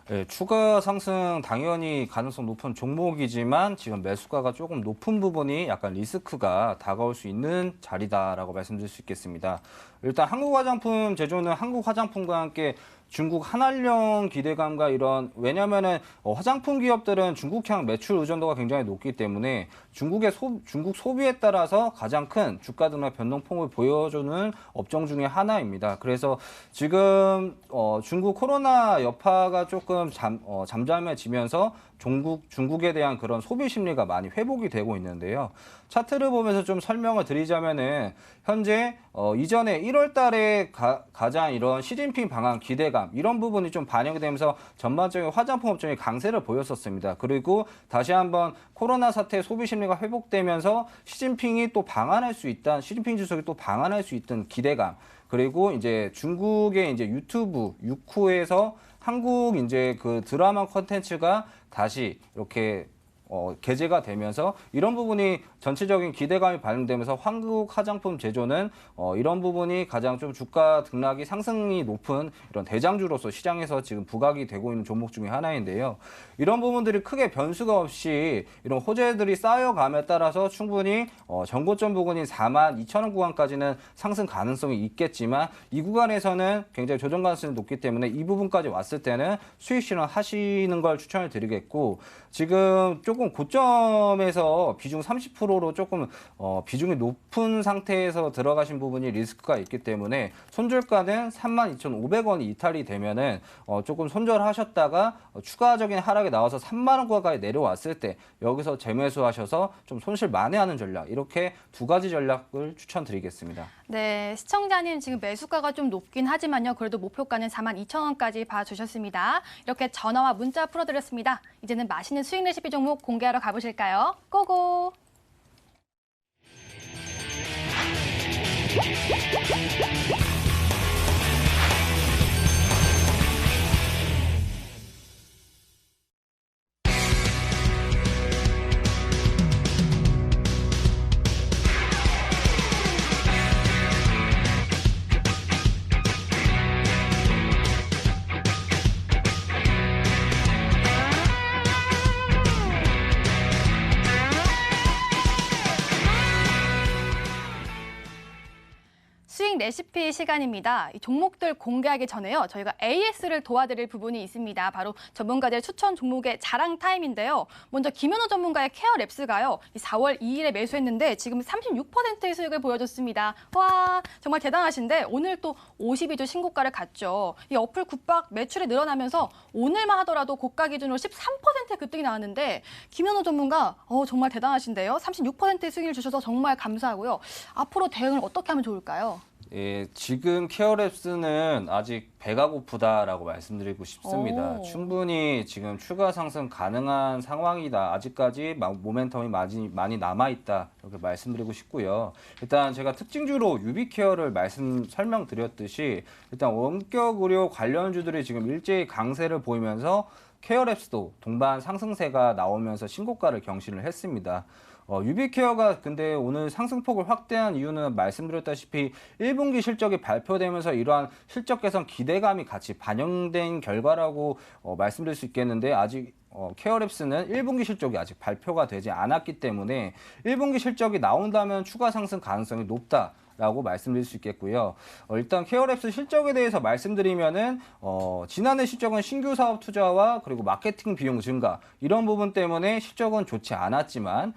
네, 추가 상승 당연히 가능성 높은 종목이지만 지금 매수가가 조금 높은 부분이 약간 리스크가 다가올 수 있는 자리다라고 말씀드릴 수 있겠습니다. 일단 한국 화장품 제조는 한국 화장품과 함께 중국 한알령 기대감과 이런 왜냐면은 화장품 기업들은 중국향 매출 의존도가 굉장히 높기 때문에 중국 소비에 따라서 가장 큰 주가 등락 변동폭을 보여주는 업종 중에 하나입니다. 그래서 지금 중국 코로나 여파가 조금 잠잠해지면서 중국에 대한 그런 소비 심리가 많이 회복이 되고 있는데요. 차트를 보면서 좀 설명을 드리자면은 현재 이전에 1월 달에 가장 이런 시진핑 방한 기대감 이런 부분이 좀 반영이 되면서 전반적인 화장품 업종이 강세를 보였었습니다. 그리고 다시 한번 코로나 사태 소비 심리가 회복되면서 시진핑이 또 방한할 수 있다는 시진핑 주석이 또 방한할 수 있던 기대감 그리고 이제 중국의 이제 유튜브 유쿠에서 한국 이제 그 드라마 콘텐츠가 다시 이렇게 게재가 되면서 이런 부분이 전체적인 기대감이 반영되면서 한국 화장품 제조는 이런 부분이 가장 좀 주가 등락이 상승이 높은 이런 대장주로서 시장에서 지금 부각이 되고 있는 종목 중에 하나인데요. 이런 부분들이 크게 변수가 없이 이런 호재들이 쌓여감에 따라서 충분히 전고점 부근인 42,000원 구간까지는 상승 가능성이 있겠지만 이 구간에서는 굉장히 조정 가능성이 높기 때문에 이 부분까지 왔을 때는 수익 실현 하시는 걸 추천을 드리겠고 지금 조금 고점에서 비중 30%로 조금 비중이 높은 상태에서 들어가신 부분이 리스크가 있기 때문에 손절가는 32,500원이 이탈이 되면은 조금 손절하셨다가 추가적인 하락이 나와서 3만 원 구간까지 내려왔을 때 여기서 재매수하셔서 좀 손실 만회하는 전략 이렇게 두 가지 전략을 추천드리겠습니다. 네, 시청자님 지금 매수가가 좀 높긴 하지만요. 그래도 목표가는 42,000원까지 봐주셨습니다. 이렇게 전화와 문자 풀어드렸습니다. 이제는 맛있는 수익 레시피 종목 공개하러 가보실까요? 고고! 수익 트레이딩 레시피 시간입니다. 이 종목들 공개하기 전에요. 저희가 AS를 도와드릴 부분이 있습니다. 바로 전문가들 추천 종목의 자랑 타임인데요. 먼저 김현우 전문가의 케어랩스가요. 4월 2일에 매수했는데 지금 36%의 수익을 보여줬습니다. 와, 정말 대단하신데 오늘 또 52주 신고가를 갔죠. 이 어플 굿박 매출이 늘어나면서 오늘만 하더라도 고가 기준으로 13% 급등이 나왔는데 김현우 전문가 정말 대단하신데요. 36%의 수익을 주셔서 정말 감사하고요. 앞으로 대응을 어떻게 하면 좋을까요? 예, 지금 케어랩스는 아직 배가 고프다라고 말씀드리고 싶습니다. 오. 충분히 지금 추가 상승 가능한 상황이다. 아직까지 모멘텀이 많이 남아있다. 이렇게 말씀드리고 싶고요. 일단 제가 특징주로 유비케어를 설명드렸듯이 일단 원격 의료 관련주들이 지금 일제히 강세를 보이면서 케어랩스도 동반 상승세가 나오면서 신고가를 경신을 했습니다. 유비케어가 근데 오늘 상승폭을 확대한 이유는 말씀드렸다시피 1분기 실적이 발표되면서 이러한 실적 개선 기대감이 같이 반영된 결과라고 말씀드릴 수 있겠는데 아직 케어랩스는 1분기 실적이 아직 발표가 되지 않았기 때문에 1분기 실적이 나온다면 추가 상승 가능성이 높다. 라고 말씀드릴 수 있겠고요. 일단 케어랩스 실적에 대해서 말씀드리면은 지난해 실적은 신규 사업 투자와 그리고 마케팅 비용 증가 이런 부분 때문에 실적은 좋지 않았지만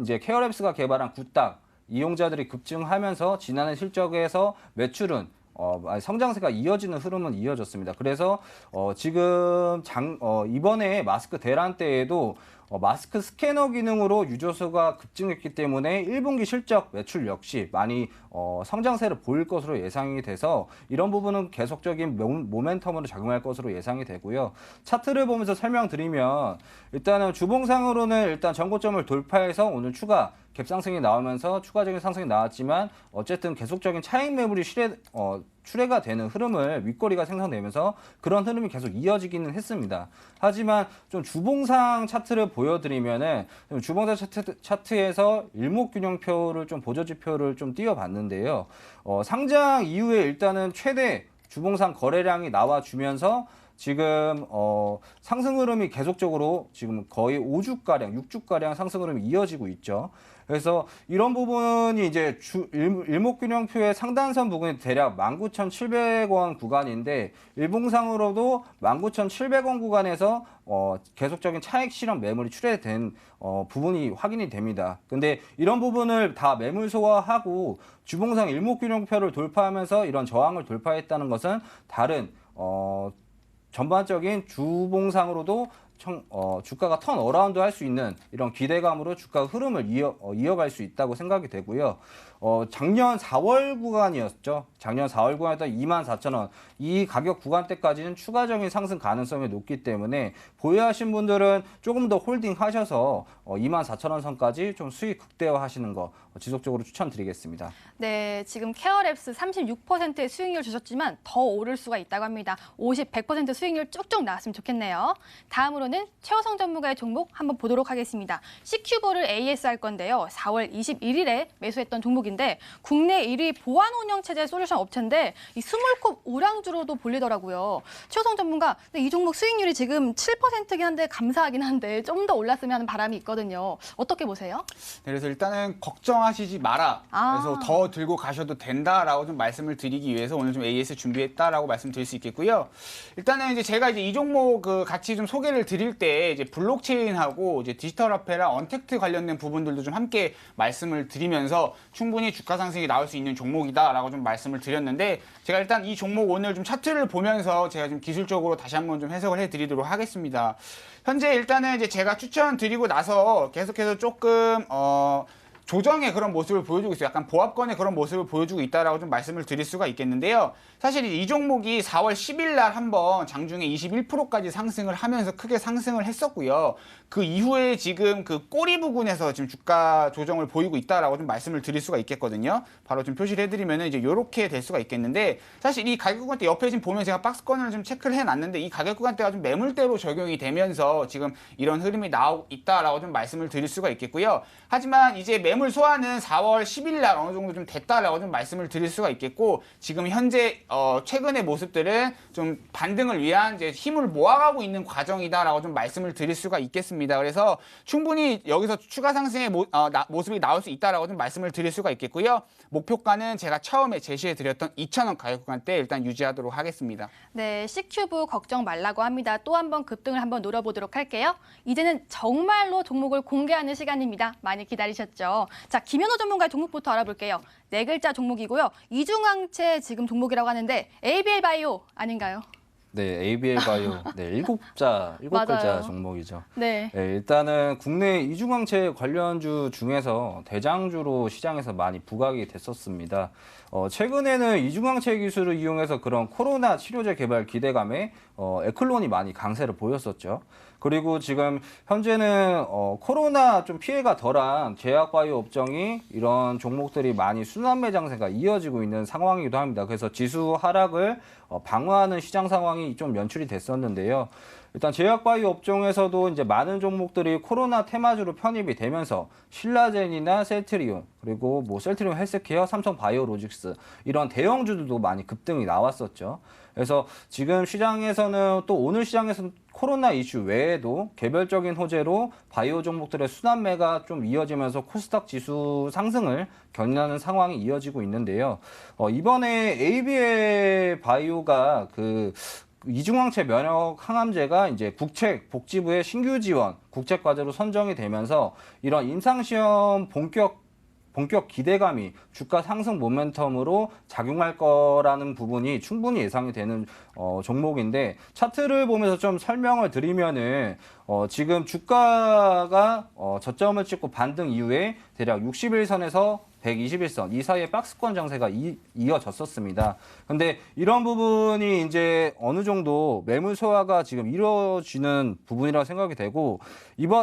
이제 케어랩스가 개발한 굿닥 이용자들이 급증하면서 지난해 실적에서 매출은 성장세가 이어지는 흐름은 이어졌습니다. 그래서 지금 이번에 마스크 대란 때에도 마스크 스캐너 기능으로 유저 수가 급증했기 때문에 1분기 실적 매출 역시 많이 성장세를 보일 것으로 예상이 돼서 이런 부분은 계속적인 모멘텀으로 작용할 것으로 예상이 되고요. 차트를 보면서 설명드리면 일단은 주봉상으로는 일단 전고점을 돌파해서 오늘 추가 갭상승이 나오면서 추가적인 상승이 나왔지만 어쨌든 계속적인 차익 매물이 출회가 되는 흐름을 윗꼬리가 생성되면서 그런 흐름이 계속 이어지기는 했습니다. 하지만 좀 주봉상 차트를 보여드리면은 주봉상 차트에서 일목균형표를 좀 보조지표를 좀 띄워봤는데요. 상장 이후에 일단은 최대 주봉상 거래량이 나와주면서 지금 상승 흐름이 계속적으로 지금 거의 5주가량, 6주가량 상승 흐름이 이어지고 있죠. 그래서 이런 부분이 이제 일목균형표의 상단선 부분이 대략 19,700원 구간인데 일봉상으로도 19,700원 구간에서 계속적인 차익 실현 매물이 출회된 부분이 확인이 됩니다. 근데 이런 부분을 다 매물 소화하고 주봉상 일목균형표를 돌파하면서 이런 저항을 돌파했다는 것은 다른 전반적인 주봉상으로도 주가가 턴 어라운드 할 수 있는 이런 기대감으로 주가 흐름을 이어갈 수 있다고 생각이 되고요. 작년 4월 구간이었죠. 작년 4월 구간이었던 24,000원. 이 가격 구간대까지는 추가적인 상승 가능성이 높기 때문에 보유하신 분들은 조금 더 홀딩 하셔서 24,000원 선까지 좀 수익 극대화 하시는 거 지속적으로 추천드리겠습니다. 네, 지금 케어랩스 36%의 수익률 주셨지만 더 오를 수가 있다고 합니다. 50, 100% 수익률 쭉쭉 나왔으면 좋겠네요. 다음으로는 최호성 전문가의 종목 한번 보도록 하겠습니다. CQ볼을 AS 할 건데요. 4월 21일에 매수했던 종목인데 국내 1위 보안 운영 체제 솔루션 업체인데 이 스몰컵 우량주로도 불리더라고요. 최호성 전문가, 근데 이 종목 수익률이 지금 7%긴 한데 감사하긴 한데 좀 더 올랐으면 하는 바람이 있거든요. 어떻게 보세요? 네, 그래서 일단은 걱정하시지 마라. 그래서 더 들고 가셔도 된다라고 좀 말씀을 드리기 위해서 오늘 좀 AS 준비했다라고 말씀드릴 수 있겠고요. 일단은 이제 제가 이제 이 종목 같이 좀 소개를 드릴 때 이제 블록체인하고 이제 디지털 화폐랑 언택트 관련된 부분들도 좀 함께 말씀을 드리면서 충분히 주가 상승이 나올 수 있는 종목이다라고 좀 말씀을 드렸는데 제가 일단 이 종목 오늘 좀 차트를 보면서 제가 좀 기술적으로 다시 한번 좀 해석을 해드리도록 하겠습니다. 현재 일단은 이제 제가 추천드리고 나서 계속해서 조금 조정의 그런 모습을 보여주고 있어요. 약간 보합권의 그런 모습을 보여주고 있다라고 좀 말씀을 드릴 수가 있겠는데요. 사실 이 종목이 4월 10일 날 한번 장중에 21%까지 상승을 하면서 크게 상승을 했었고요. 그 이후에 지금 그 꼬리 부근에서 지금 주가 조정을 보이고 있다라고 좀 말씀을 드릴 수가 있겠거든요. 바로 좀 표시를 해드리면 이제 이렇게 될 수가 있겠는데 사실 이 가격 구간대 옆에 지금 보면 제가 박스권을 좀 체크를 해놨는데 이 가격 구간대가 좀 매물대로 적용이 되면서 지금 이런 흐름이 나오고 있다라고 좀 말씀을 드릴 수가 있겠고요. 하지만 이제 매물 소화는 4월 10일 날 어느 정도 좀 됐다라고 좀 말씀을 드릴 수가 있겠고, 지금 현재 최근의 모습들은 좀 반등을 위한 이제 힘을 모아가고 있는 과정이다라고 좀 말씀을 드릴 수가 있겠습니다. 그래서 충분히 여기서 추가 상승의 모습이 나올 수 있다라고 좀 말씀을 드릴 수가 있겠고요. 목표가는 제가 처음에 제시해 드렸던 2,000원 가격 구간대 일단 유지하도록 하겠습니다. 네, C큐브 걱정 말라고 합니다. 또 한 번 급등을 한번 노려보도록 할게요. 이제는 정말로 종목을 공개하는 시간입니다. 많이 기다리셨죠? 자, 김현호 전문가의 종목부터 알아볼게요. 네 글자 종목이고요. 이중항체 지금 종목이라고 하는데 ABL 바이오 아닌가요? 네, ABL 바이오. 네, 일곱 글자 맞아요. 종목이죠. 네. 네, 일단은 국내 이중항체 관련주 중에서 대장주로 시장에서 많이 부각이 됐었습니다. 최근에는 이중항체 기술을 이용해서 그런 코로나 치료제 개발 기대감에 에클론이 많이 강세를 보였었죠. 그리고 지금 현재는 코로나 좀 피해가 덜한 제약바이오 업종이 이런 종목들이 많이 순환매 장세가 이어지고 있는 상황이기도 합니다. 그래서 지수 하락을 방어하는 시장 상황이 좀 연출이 됐었는데요. 일단 제약바이오 업종에서도 이제 많은 종목들이 코로나 테마주로 편입이 되면서 신라젠이나 셀트리온, 그리고 뭐 셀트리온 헬스케어, 삼성바이오로직스 이런 대형주들도 많이 급등이 나왔었죠. 그래서 지금 시장에서는 또 오늘 시장에서는 코로나 이슈 외에도 개별적인 호재로 바이오 종목들의 순환매가 좀 이어지면서 코스닥 지수 상승을 견인하는 상황이 이어지고 있는데요. 이번에 ABL 바이오가 이중항체 면역 항암제가 이제 국책복지부의 신규 지원 국책과제로 선정이 되면서 이런 임상시험 본격 기대감이 주가 상승 모멘텀으로 작용할 거라는 부분이 충분히 예상이 되는 종목인데, 차트를 보면서 좀 설명을 드리면은 지금 주가가 저점을 찍고 반등 이후에 대략 61선에서 121선 이 사이에 박스권 장세가 이어졌었습니다. 근데 이런 부분이 이제 어느 정도 매물 소화가 지금 이루어지는 부분이라고 생각이 되고,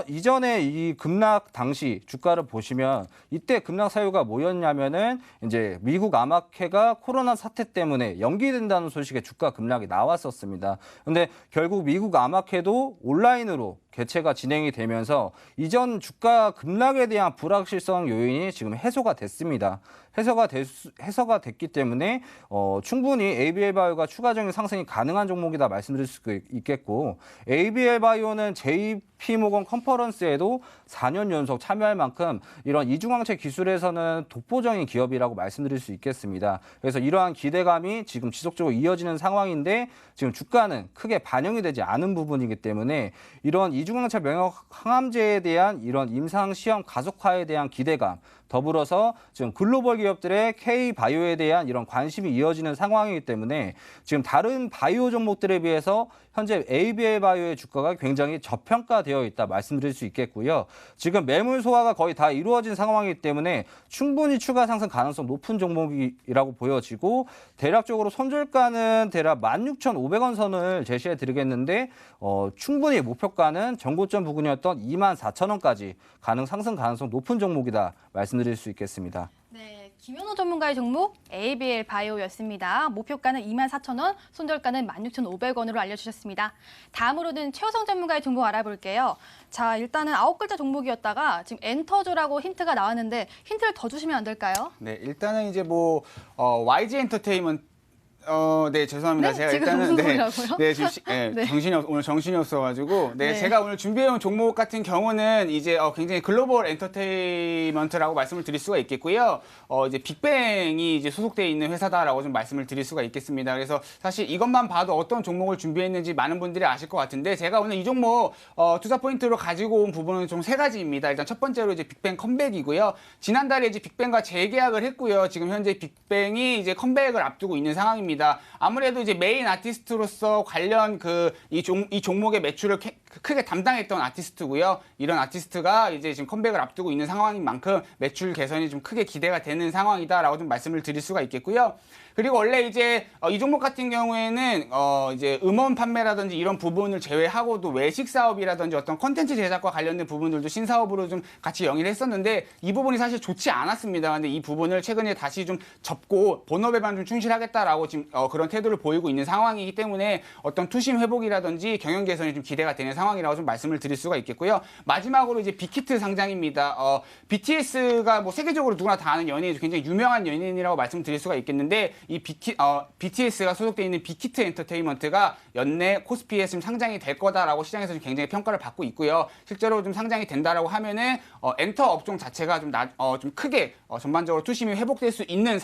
이전에 이 급락 당시 주가를 보시면 이때 급락 사유가 뭐였냐면은 이제 미국 암학회가 코로나 사태 때문에 연기된다는 소식에 주가 급락이 나왔었습니다. 근데 결국 미국 암학회도 온라인으로 개최가 진행이 되면서 이전 주가 급락에 대한 불확실성 요인이 지금 해소가 됐습니다. 해소가 됐기 때문에 충분히 ABL 바이오가 추가적인 상승이 가능한 종목이다 말씀드릴 수 있겠고, ABL 바이오는 JP모건 컨퍼런스에도 4년 연속 참여할 만큼 이런 이중항체 기술에서는 독보적인 기업이라고 말씀드릴 수 있겠습니다. 그래서 이러한 기대감이 지금 지속적으로 이어지는 상황인데 지금 주가는 크게 반영이 되지 않은 부분이기 때문에 이런 이중항체 면역 항암제에 대한 이런 임상 시험 가속화에 대한 기대감, 더불어서 지금 글로벌 기업들의 K바이오에 대한 이런 관심이 이어지는 상황이기 때문에 지금 다른 바이오 종목들에 비해서 현재 ABL 바이오의 주가가 굉장히 저평가되어 있다 말씀드릴 수 있겠고요. 지금 매물 소화가 거의 다 이루어진 상황이기 때문에 충분히 추가 상승 가능성 높은 종목이라고 보여지고, 대략적으로 손절가는 대략 16,500원 선을 제시해 드리겠는데 충분히 목표가는 전고점 부근이었던 24,000원까지 상승 가능성 높은 종목이다 말씀드릴 수 있겠습니다. 네, 김현호 전문가의 종목 ABL 바이오였습니다. 목표가는 24,000원, 손절가는 16,500원으로 알려주셨습니다. 다음으로는 최호성 전문가의 종목 알아볼게요. 자, 일단은 9글자 종목이었다가 지금 엔터조라고 힌트가 나왔는데 힌트를 더 주시면 안 될까요? 네, 일단은 이제 YG 엔터테인먼트 네, 죄송합니다. 네? 제가 지금 일단은 무슨 소리라고요? 지금 네. 오늘 정신이 없어가지고 네. 제가 오늘 준비해온 종목 같은 경우는 이제 굉장히 글로벌 엔터테인먼트라고 말씀을 드릴 수가 있겠고요. 이제 빅뱅이 이제 소속되어 있는 회사다라고 좀 말씀을 드릴 수가 있겠습니다. 그래서 사실 이것만 봐도 어떤 종목을 준비했는지 많은 분들이 아실 것 같은데, 제가 오늘 이 종목 투자 포인트로 가지고 온 부분은 총 3가지입니다. 일단 첫 번째로 이제 빅뱅 컴백이고요. 지난달에 이제 빅뱅과 재계약을 했고요. 지금 현재 빅뱅이 이제 컴백을 앞두고 있는 상황입니다. 아무래도 이제 메인 아티스트로서 관련 이 종목의 매출을 크게 담당했던 아티스트고요. 이런 아티스트가 이제 지금 컴백을 앞두고 있는 상황인 만큼 매출 개선이 좀 크게 기대가 되는 상황이다라고 좀 말씀을 드릴 수가 있겠고요. 그리고 원래 이제 이 종목 같은 경우에는 이제 음원 판매라든지 이런 부분을 제외하고도 외식 사업이라든지 어떤 콘텐츠 제작과 관련된 부분들도 신사업으로 좀 같이 영위를 했었는데 이 부분이 사실 좋지 않았습니다. 근데 이 부분을 최근에 다시 좀 접고 본업에만 좀 충실하겠다라고 지금 좀 그런 태도를 보이고 있는 상황이기 때문에 어떤 투심 회복이라든지 경영 개선이 좀 기대가 되는 상황이라고 좀 말씀을 드릴 수가 있겠고요. 마지막으로 이제 빅히트 상장입니다. BTS가 뭐 세계적으로 누구나 다 아는 연예인, 굉장히 유명한 연예인이라고 말씀드릴 수가 있겠는데 이 BTS가 소속되어 있는 빅히트 엔터테인먼트가 연내 코스피에 좀 상장이 될 거다라고 시장에서 좀 굉장히 평가를 받고 있고요. 실제로 좀 상장이 된다라고 하면은 엔터 업종 자체가 좀 크게 전반적으로 투심이 회복될 수 있는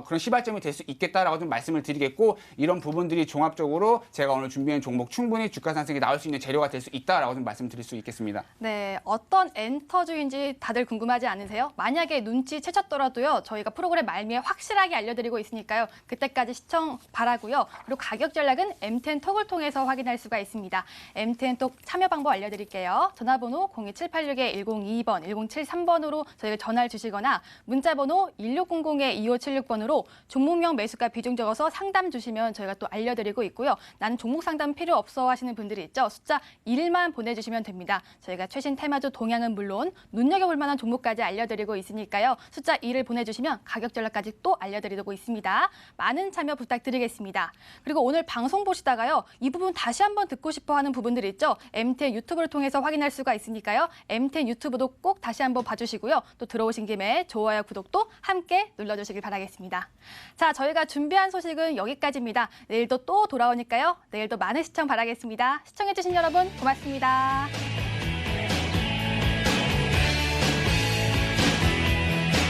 그런 시발점이 될 수 있겠다라고 좀 말씀을 드리겠고, 이런 부분들이 종합적으로 제가 오늘 준비한 종목 충분히 주가 상승이 나올 수 있는 재료가 될 수 있다라고 좀 말씀드릴 수 있겠습니다. 네, 어떤 엔터주인지 다들 궁금하지 않으세요? 만약에 눈치채셨더라도요, 저희가 프로그램 말미에 확실하게 알려드리고 있으니까요. 그때까지 시청 바라고요. 그리고 가격 전략은 M10 톡을 통해서 확인할 수가 있습니다. M10 톡 참여 방법 알려드릴게요. 전화번호 02786-1022번, 1073번으로 저희가 전화를 주시거나 문자번호 1600-2576번으로 종목명 매수가 비중 적어서 상담 주시면 저희가 또 알려드리고 있고요. 나는 종목 상담 필요 없어 하시는 분들이 있죠. 숫자 1만 보내주시면 됩니다. 저희가 최신 테마주 동향은 물론 눈여겨볼 만한 종목까지 알려드리고 있으니까요. 숫자 2를 보내주시면 가격 전략까지 또 알려드리고 있습니다. 많은 참여 부탁드리겠습니다. 그리고 오늘 방송 보시다가요. 이 부분 다시 한번 듣고 싶어 하는 부분들 있죠. M10 유튜브를 통해서 확인할 수가 있으니까요. M10 유튜브도 꼭 다시 한번 봐주시고요. 또 들어오신 김에 좋아요, 구독도 함께 눌러주시길 바라겠습니다. 자, 저희가 준비한 소식은 여기까지입니다. 내일도 또 돌아오니까요. 내일도 많은 시청 바라겠습니다. 시청해주신 여러분 고맙습니다.